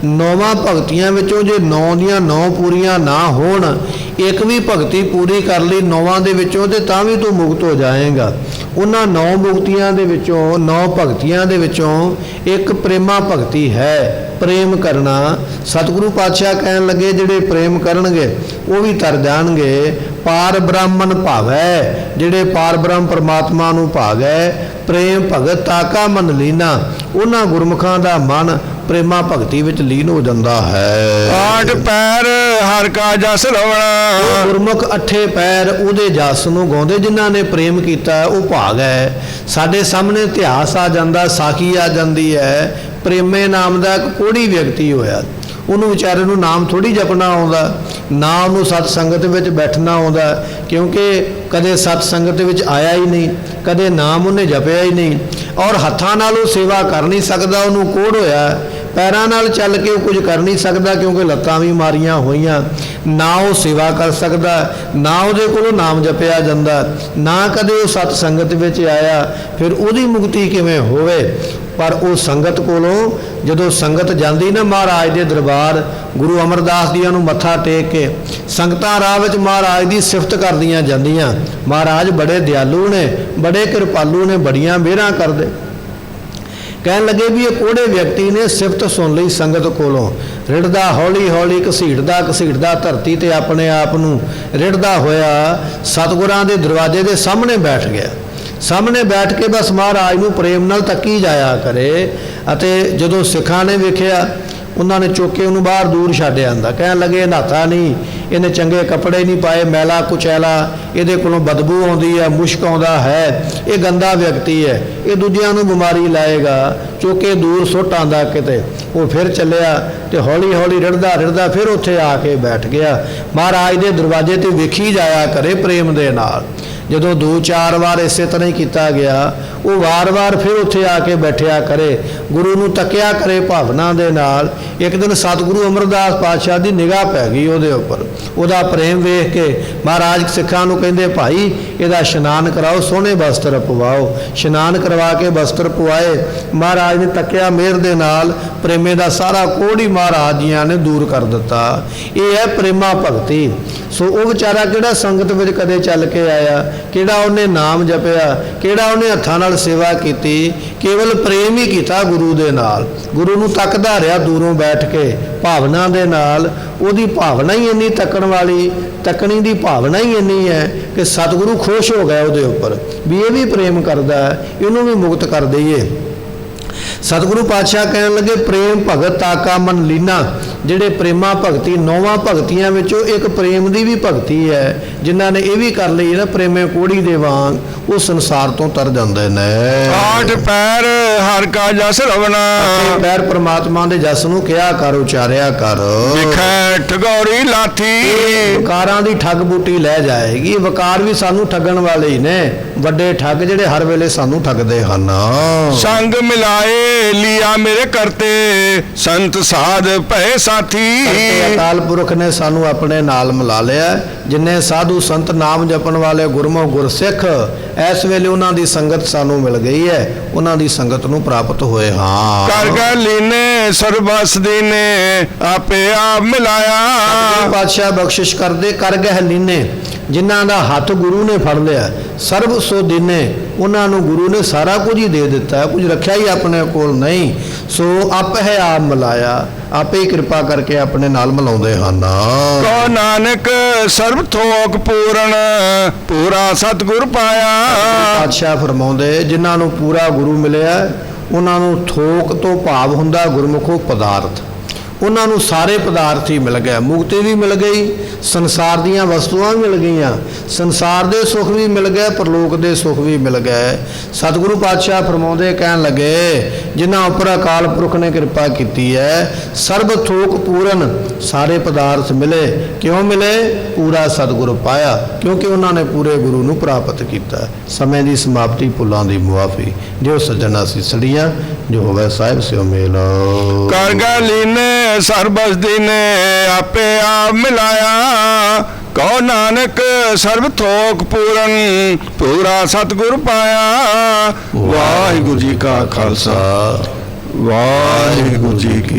9 ਭਗਤੀਆਂ ਵਿੱਚੋਂ ਜੇ 9 ਦੀਆਂ 9 ਪੂਰੀਆਂ ਨਾ ਹੋਣ, ਇੱਕ ਵੀ ਭਗਤੀ ਪੂਰੀ ਕਰ ਲਈ 9 ਦੇ ਵਿੱਚੋਂ ਤੇ ਤਾਂ ਵੀ ਤੂੰ ਮੁਕਤ ਹੋ ਜਾਏਗਾ। ਉਹਨਾਂ 9 ਮੁਕਤੀਆਂ ਦੇ ਵਿੱਚੋਂ, 9 ਭਗਤੀਆਂ ਦੇ ਵਿੱਚੋਂ ਇੱਕ ਪ੍ਰੇਮਾ ਭਗਤੀ ਹੈ, ਪ੍ਰੇਮ ਕਰਨਾ। ਸਤਿਗੁਰੂ ਪਾਤਸ਼ਾਹ ਕਹਿਣ ਲੱਗੇ ਜਿਹੜੇ ਪ੍ਰੇਮ ਕਰਨਗੇ ਉਹ ਵੀ ਤਰ ਜਾਣਗੇ। ਪਾਰ ਬ੍ਰਾਹਮਣ ਭਾਵੈ, ਜਿਹੜੇ ਪਾਰ ਬ੍ਰਹਮ ਪਰਮਾਤਮਾ ਨੂੰ ਭਾਗੈ। ਪ੍ਰੇਮ ਭਗਤ ਤਾਕਾ ਮਨ ਲੀਨਾ, ਉਹਨਾਂ ਗੁਰਮੁਖਾਂ ਦਾ ਮਨ ਪ੍ਰੇਮਾ ਭਗਤੀ ਵਿੱਚ ਲੀਨ ਹੋ ਜਾਂਦਾ ਹੈ। 8 ਪੈਰ ਹਰ ਕਾ ਜਸ ਰਵਣਾ, ਗੁਰਮੁਖ 8 ਪੈਰ ਉਹਦੇ ਜਸ ਨੂੰ ਗਾਉਂਦੇ ਜਿਨ੍ਹਾਂ ਨੇ ਪ੍ਰੇਮ ਕੀਤਾ, ਉਹ ਭਾਗ ਹੈ। ਸਾਡੇ ਸਾਹਮਣੇ ਇਤਿਹਾਸ ਆ ਜਾਂਦਾ, ਸਾਖੀ ਆ ਜਾਂਦੀ ਹੈ। ਪ੍ਰੇਮੇ ਨਾਮ ਦਾ ਇੱਕ ਕੋੜੀ ਵਿਅਕਤੀ ਹੋਇਆ, ਉਹਨੂੰ ਵਿਚਾਰੇ ਨੂੰ ਨਾਮ ਥੋੜੀ ਜਪਣਾ ਆਉਂਦਾ, ਨਾ ਉਹਨੂੰ ਸਤ ਸੰਗਤ ਵਿੱਚ ਬੈਠਣਾ ਆਉਂਦਾ, ਕਿਉਂਕਿ ਕਦੇ ਸਤ ਸੰਗਤ ਵਿੱਚ ਆਇਆ ਹੀ ਨਹੀਂ, ਕਦੇ ਨਾਮ ਉਹਨੇ ਜਪਿਆ ਹੀ ਨਹੀਂ। ਔਰ ਹੱਥਾਂ ਨਾਲ ਉਹ ਸੇਵਾ ਕਰ ਨਹੀਂ ਸਕਦਾ, ਉਹਨੂੰ ਕੋੜ ਹੋਇਆ। ਪੈਰਾਂ ਨਾਲ ਚੱਲ ਕੇ ਉਹ ਕੁਝ ਕਰ ਨਹੀਂ ਸਕਦਾ ਕਿਉਂਕਿ ਲੱਤਾਂ ਵੀ ਮਾਰੀਆਂ ਹੋਈਆਂ। ਨਾ ਉਹ ਸੇਵਾ ਕਰ ਸਕਦਾ, ਨਾ ਉਹਦੇ ਕੋਲੋਂ ਨਾਮ ਜਪਿਆ ਜਾਂਦਾ, ਨਾ ਕਦੇ ਉਹ ਸਤ ਸੰਗਤ ਵਿੱਚ ਆਇਆ। ਫਿਰ ਉਹਦੀ ਮੁਕਤੀ ਕਿਵੇਂ ਹੋਵੇ? ਪਰ ਉਹ ਸੰਗਤ ਕੋਲੋਂ ਜਦੋਂ ਸੰਗਤ ਜਾਂਦੀ ਨਾ ਮਹਾਰਾਜ ਦੇ ਦਰਬਾਰ, ਗੁਰੂ ਅਮਰਦਾਸ ਜੀਆਂ ਨੂੰ ਮੱਥਾ ਟੇਕ ਕੇ ਸੰਗਤਾਂ ਰਾਹ ਵਿੱਚ ਮਹਾਰਾਜ ਦੀ ਸਿਫਤ ਕਰਦੀਆਂ ਜਾਂਦੀਆਂ। ਮਹਾਰਾਜ ਬੜੇ ਦਿਆਲੂ ਨੇ, ਬੜੇ ਕਿਰਪਾਲੂ ਨੇ, ਬੜੀਆਂ ਮਿਹਰਾਂ ਕਰਦੇ। ਕਹਿਣ ਲੱਗੇ ਵੀ ਇਹ ਕੋੜੇ ਵਿਅਕਤੀ ਨੇ ਸਿਫਤ ਸੁਣ ਲਈ ਸੰਗਤ ਕੋਲੋਂ। ਰਿੜਦਾ ਹੌਲੀ ਹੌਲੀ ਘਸੀੜਦਾ ਧਰਤੀ ਤੇ ਆਪਣੇ ਆਪ ਨੂੰ ਰਿੜਦਾ ਹੋਇਆ ਸਤਿਗੁਰਾਂ ਦੇ ਦਰਵਾਜ਼ੇ ਦੇ ਸਾਹਮਣੇ ਬੈਠ ਗਿਆ। ਸਾਹਮਣੇ ਬੈਠ ਕੇ ਬਸ ਮਹਾਰਾਜ ਨੂੰ ਪ੍ਰੇਮ ਨਾਲ ਤੱਕੀ ਜਾਇਆ ਕਰੇ। ਅਤੇ ਜਦੋਂ ਸਿੱਖਾਂ ਨੇ ਵੇਖਿਆ ਉਹਨਾਂ ਨੇ ਚੁੱਕ ਕੇ ਉਹਨੂੰ ਬਾਹਰ ਦੂਰ ਛੱਡ ਆਂਦਾ। ਕਹਿਣ ਲੱਗੇ ਇਹ ਨਹਾਤਾ ਨਹੀਂ, ਇਹਨੇ ਚੰਗੇ ਕੱਪੜੇ ਨਹੀਂ ਪਾਏ, ਮੈਲਾ ਕੁਚੈਲਾ, ਇਹਦੇ ਕੋਲੋਂ ਬਦਬੂ ਆਉਂਦੀ ਹੈ, ਮੁਸ਼ਕ ਆਉਂਦਾ ਹੈ, ਇਹ ਗੰਦਾ ਵਿਅਕਤੀ ਹੈ, ਇਹ ਦੂਜਿਆਂ ਨੂੰ ਬਿਮਾਰੀ ਲਾਏਗਾ। ਚੁੱਕ ਕੇ ਦੂਰ ਸੁੱਟ ਆਂਦਾ ਕਿਤੇ। ਉਹ ਫਿਰ ਚੱਲਿਆ ਤੇ ਹੌਲੀ ਹੌਲੀ ਰਿੜਦਾ ਫਿਰ ਉੱਥੇ ਆ ਕੇ ਬੈਠ ਗਿਆ। ਮਹਾਰਾਜ ਦੇ ਦਰਵਾਜ਼ੇ ਤੇ ਵੇਖੀ ਜਾਇਆ ਕਰੇ ਪ੍ਰੇਮ ਦੇ ਨਾਲ। ਜਦੋਂ 2-4 ਵਾਰ ਇਸੇ ਤਰ੍ਹਾਂ ਹੀ ਕੀਤਾ ਗਿਆ, ਉਹ ਵਾਰ-ਵਾਰ ਫਿਰ ਉੱਥੇ ਆ ਕੇ ਬੈਠਿਆ ਕਰੇ, ਗੁਰੂ ਨੂੰ ਤੱਕਿਆ ਕਰੇ ਭਾਵਨਾ ਦੇ ਨਾਲ। ਇੱਕ ਦਿਨ ਸਤਿਗੁਰੂ ਅਮਰਦਾਸ ਪਾਤਸ਼ਾਹ ਦੀ ਨਿਗਾਹ ਪੈ ਗਈ ਉਹਦੇ ਉੱਪਰ। ਉਹਦਾ ਪ੍ਰੇਮ ਵੇਖ ਕੇ ਮਹਾਰਾਜ ਸਿੱਖਾਂ ਨੂੰ ਕਹਿੰਦੇ, ਭਾਈ ਇਹਦਾ ਇਸ਼ਨਾਨ ਕਰਾਓ, ਸੋਹਣੇ ਵਸਤਰ ਪਵਾਓ। ਇਸ਼ਨਾਨ ਕਰਵਾ ਕੇ ਵਸਤਰ ਪਵਾਏ। ਮਹਾਰਾਜ ਨੇ ਤੱਕਿਆ ਮਿਹਰ ਦੇ ਨਾਲ, ਪ੍ਰੇਮੇ ਦਾ ਸਾਰਾ ਕੋੜ ਹੀ ਮਹਾਰਾਜ ਜੀਆਂ ਨੇ ਦੂਰ ਕਰ ਦਿੱਤਾ। ਇਹ ਹੈ ਪ੍ਰੇਮਾ ਭਗਤੀ। ਸੋ ਉਹ ਵਿਚਾਰਾ ਕਿਹੜਾ ਸੰਗਤ ਵਿੱਚ ਕਦੇ ਚੱਲ ਕੇ ਆਇਆ, ਕਿਹੜਾ ਉਹਨੇ ਨਾਮ ਜਪਿਆ, ਕਿਹੜਾ ਉਹਨੇ ਹੱਥਾਂ ਨਾਲ ਸੇਵਾ ਕੀਤੀ, ਕੇਵਲ ਪ੍ਰੇਮ ਹੀ ਕੀਤਾ ਗੁਰੂ ਦੇ ਨਾਲ। ਗੁਰੂ ਨੂੰ ਤੱਕਦਾ ਰਿਹਾ ਦੂਰੋਂ ਬੈਠ ਕੇ ਭਾਵਨਾ ਦੇ ਨਾਲ। ਉਹਦੀ ਭਾਵਨਾ ਹੀ ਇੰਨੀ ਤੱਕਣ ਵਾਲੀ, ਤੱਕਣੀ ਦੀ ਭਾਵਨਾ ਹੀ ਇੰਨੀ ਹੈ ਕਿ ਸਤਿਗੁਰੂ ਖੁਸ਼ ਹੋ ਗਏ ਉਹਦੇ ਉੱਪਰ ਵੀ ਇਹ ਵੀ ਪ੍ਰੇਮ ਕਰਦਾ ਹੈ, ਇਹਨੂੰ ਵੀ ਮੁਕਤ ਕਰ ਦਈਏ। ਸਤਿਗੁਰੂ ਪਾਤਸ਼ਾਹ ਕਹਿਣ ਲੱਗੇ, ਪ੍ਰੇਮ ਭਗਤ ਤਾਕਾ ਮਨ ਲੀਨਾ। ਜਿਹੜੇ ਪ੍ਰੇਮਾ ਭਗਤੀ 9 ਭਗਤੀਆਂ ਵਿੱਚੋਂ ਇੱਕ ਪ੍ਰੇਮ ਦੀ ਵੀ ਭਗਤੀ ਹੈ। ਜਿਨ੍ਹਾਂ ਨੇ ਇਹ ਵੀ ਕਰ ਲਈ ਨਾ ਪ੍ਰੇਮੇ ਕੋੜੀ ਦੇ ਵਾਂਗ, ਉਹ ਸੰਸਾਰ ਤੋਂ ਤਰ ਜਾਂਦੇ ਨੇ। 8 ਪੈਰ ਹਰ ਕਾ ਜਸ ਰਵਣਾ, ਅੱਠੇ ਪੈਰ ਪ੍ਰਮਾਤਮਾ ਦੇ ਜਸ ਨੂੰ ਕਿਹਾ ਕਰ, ਉਚਾਰਿਆ ਕਰ। ਵਿਖੈ ਠਗੌਰੀ ਲਾਥੀ, ਵਕਾਰਾਂ ਦੀ ਠੱਗ ਬੂਟੀ ਲੈ ਜਾਏਗੀ। ਵਕਾਰ ਵੀ ਸਾਨੂੰ ਠੱਗਣ ਵਾਲੇ ਹੀ ਨੇ, ਵੱਡੇ ਠੱਗ ਜਿਹੜੇ ਹਰ ਵੇਲੇ ਸਾਨੂੰ ਠੱਗਦੇ ਹਨ। ਸੰਗ ਮਿਲਾਏ ਲਿਆ ਮੇਰੇ ਕਰਤੇ, ਸੰਤ ਸਾਧ ਭਏ ਸਾਥੀ। ਅਕਾਲ ਪੁਰਖ ਨੇ ਸਾਨੂੰ ਆਪਣੇ ਨਾਲ ਮਿਲਾ ਲਿਆ। ਜਿੰਨੇ ਸਾਧੂ ਸੰਤ ਨਾਮ ਜਪਣ ਵਾਲੇ ਗੁਰਮੁਖ ਗੁਰਸਿੱਖ, ਇਸ ਵੇਲੇ ਉਹਨਾਂ ਦੀ ਸੰਗਤ ਸਾਨੂੰ ਮਿਲ ਗਈ ਹੈ, ਉਹਨਾਂ ਦੀ ਸੰਗਤ ਨੂੰ ਪ੍ਰਾਪਤ ਹੋਏ ਹਾਂ। ਕਰ ਗਏ ਲੀਨੇ ਸਰਬਸ ਦੀਨੇ, ਆਪੇ ਆਪ ਮਿਲਾਇਆ। ਪਾਤਸ਼ਾਹ ਬਖਸ਼ਿਸ਼ ਕਰਦੇ ਕਰ ਗਏ ਲੀਨੇ, ਜਿਨ੍ਹਾਂ ਦਾ ਹੱਥ ਗੁਰੂ ਨੇ ਫੜ ਲਿਆ। ਸਰਬ ਸੋ ਦੀਨੇ, ਉਹਨਾਂ ਨੂੰ ਗੁਰੂ ਨੇ ਸਾਰਾ ਕੁਝ ਹੀ ਦੇ ਦਿੱਤਾ ਹੈ, ਕੁਝ ਰੱਖਿਆ ਹੀ ਆਪਣੇ ਕੋਲ ਨਹੀਂ। ਸੋ ਆਪ ਹੈ ਆਪ ਮਿਲਾਇਆ, ਆਪੇ ਹੀ ਕਿਰਪਾ ਕਰਕੇ ਆਪਣੇ ਨਾਲ ਮਿਲਾਉਂਦੇ ਹਨ। ਕੋ ਨਾਨਕ ਸਰਬ ਥੋਕ ਪੂਰਨ, ਪੂਰਾ ਸਤਿਗੁਰ ਪਾਇਆ। ਪਾਤਸ਼ਾਹ ਫਰਮਾਉਂਦੇ, ਜਿਨ੍ਹਾਂ ਨੂੰ ਪੂਰਾ ਗੁਰੂ ਮਿਲਿਆ, ਉਹਨਾਂ ਨੂੰ ਥੋਕ ਤੋਂ ਭਾਵ ਹੁੰਦਾ ਗੁਰਮੁਖੋ ਪਦਾਰਥ। ਉਹਨਾਂ ਨੂੰ ਸਾਰੇ ਪਦਾਰਥ ਹੀ ਮਿਲ ਗਏ, ਮੁਕਤੀ ਵੀ ਮਿਲ ਗਈ, ਸੰਸਾਰ ਦੀਆਂ ਵਸਤੂਆਂ ਵੀ ਮਿਲ ਗਈਆਂ, ਸੰਸਾਰ ਦੇ ਸੁੱਖ ਵੀ ਮਿਲ ਗਏ, ਪਰਲੋਕ ਦੇ ਸੁੱਖ ਵੀ ਮਿਲ ਗਏ। ਸਤਿਗੁਰੂ ਪਾਤਸ਼ਾਹ ਫਰਮਾਉਂਦੇ, ਕਹਿਣ ਲੱਗੇ, ਜਿਨ੍ਹਾਂ ਉੱਪਰ ਅਕਾਲ ਪੁਰਖ ਨੇ ਕਿਰਪਾ ਕੀਤੀ ਹੈ, ਸਰਬ ਥੋਕ ਪੂਰਨ, ਸਾਰੇ ਪਦਾਰਥ ਮਿਲੇ। ਕਿਉਂ ਮਿਲੇ? ਪੂਰਾ ਸਤਿਗੁਰੂ ਪਾਇਆ, ਕਿਉਂਕਿ ਉਹਨਾਂ ਨੇ ਪੂਰੇ ਗੁਰੂ ਨੂੰ ਪ੍ਰਾਪਤ ਕੀਤਾ। ਸਮੇਂ ਦੀ ਸਮਾਪਤੀ, ਭੁੱਲਾਂ ਦੀ ਮੁਆਫੀ। ਜੋ ਸੱਜਣਾ ਸੀ ਸੜੀਆਂ, ਜੋ ਹੋਵੇ ਸਾਹਿਬ ਸਿਓ ਮੇਲ। ਕਰ ਗਏ ਲੀਨੇ ਸਰਬਸ ਦੀਨੇ, ਆਪੇ ਆਪ ਮਿਲਾਇਆ। ਕਹੋ ਨਾਨਕ ਸਰਬ ਥੋਕ ਪੂਰਨ, ਪੂਰਾ ਸਤਿਗੁਰ ਪਾਇਆ। ਵਾਹਿਗੁਰੂ ਜੀ ਕਾ ਖਾਲਸਾ, ਵਾਹਿਗੁਰੂ ਜੀ ਕੀ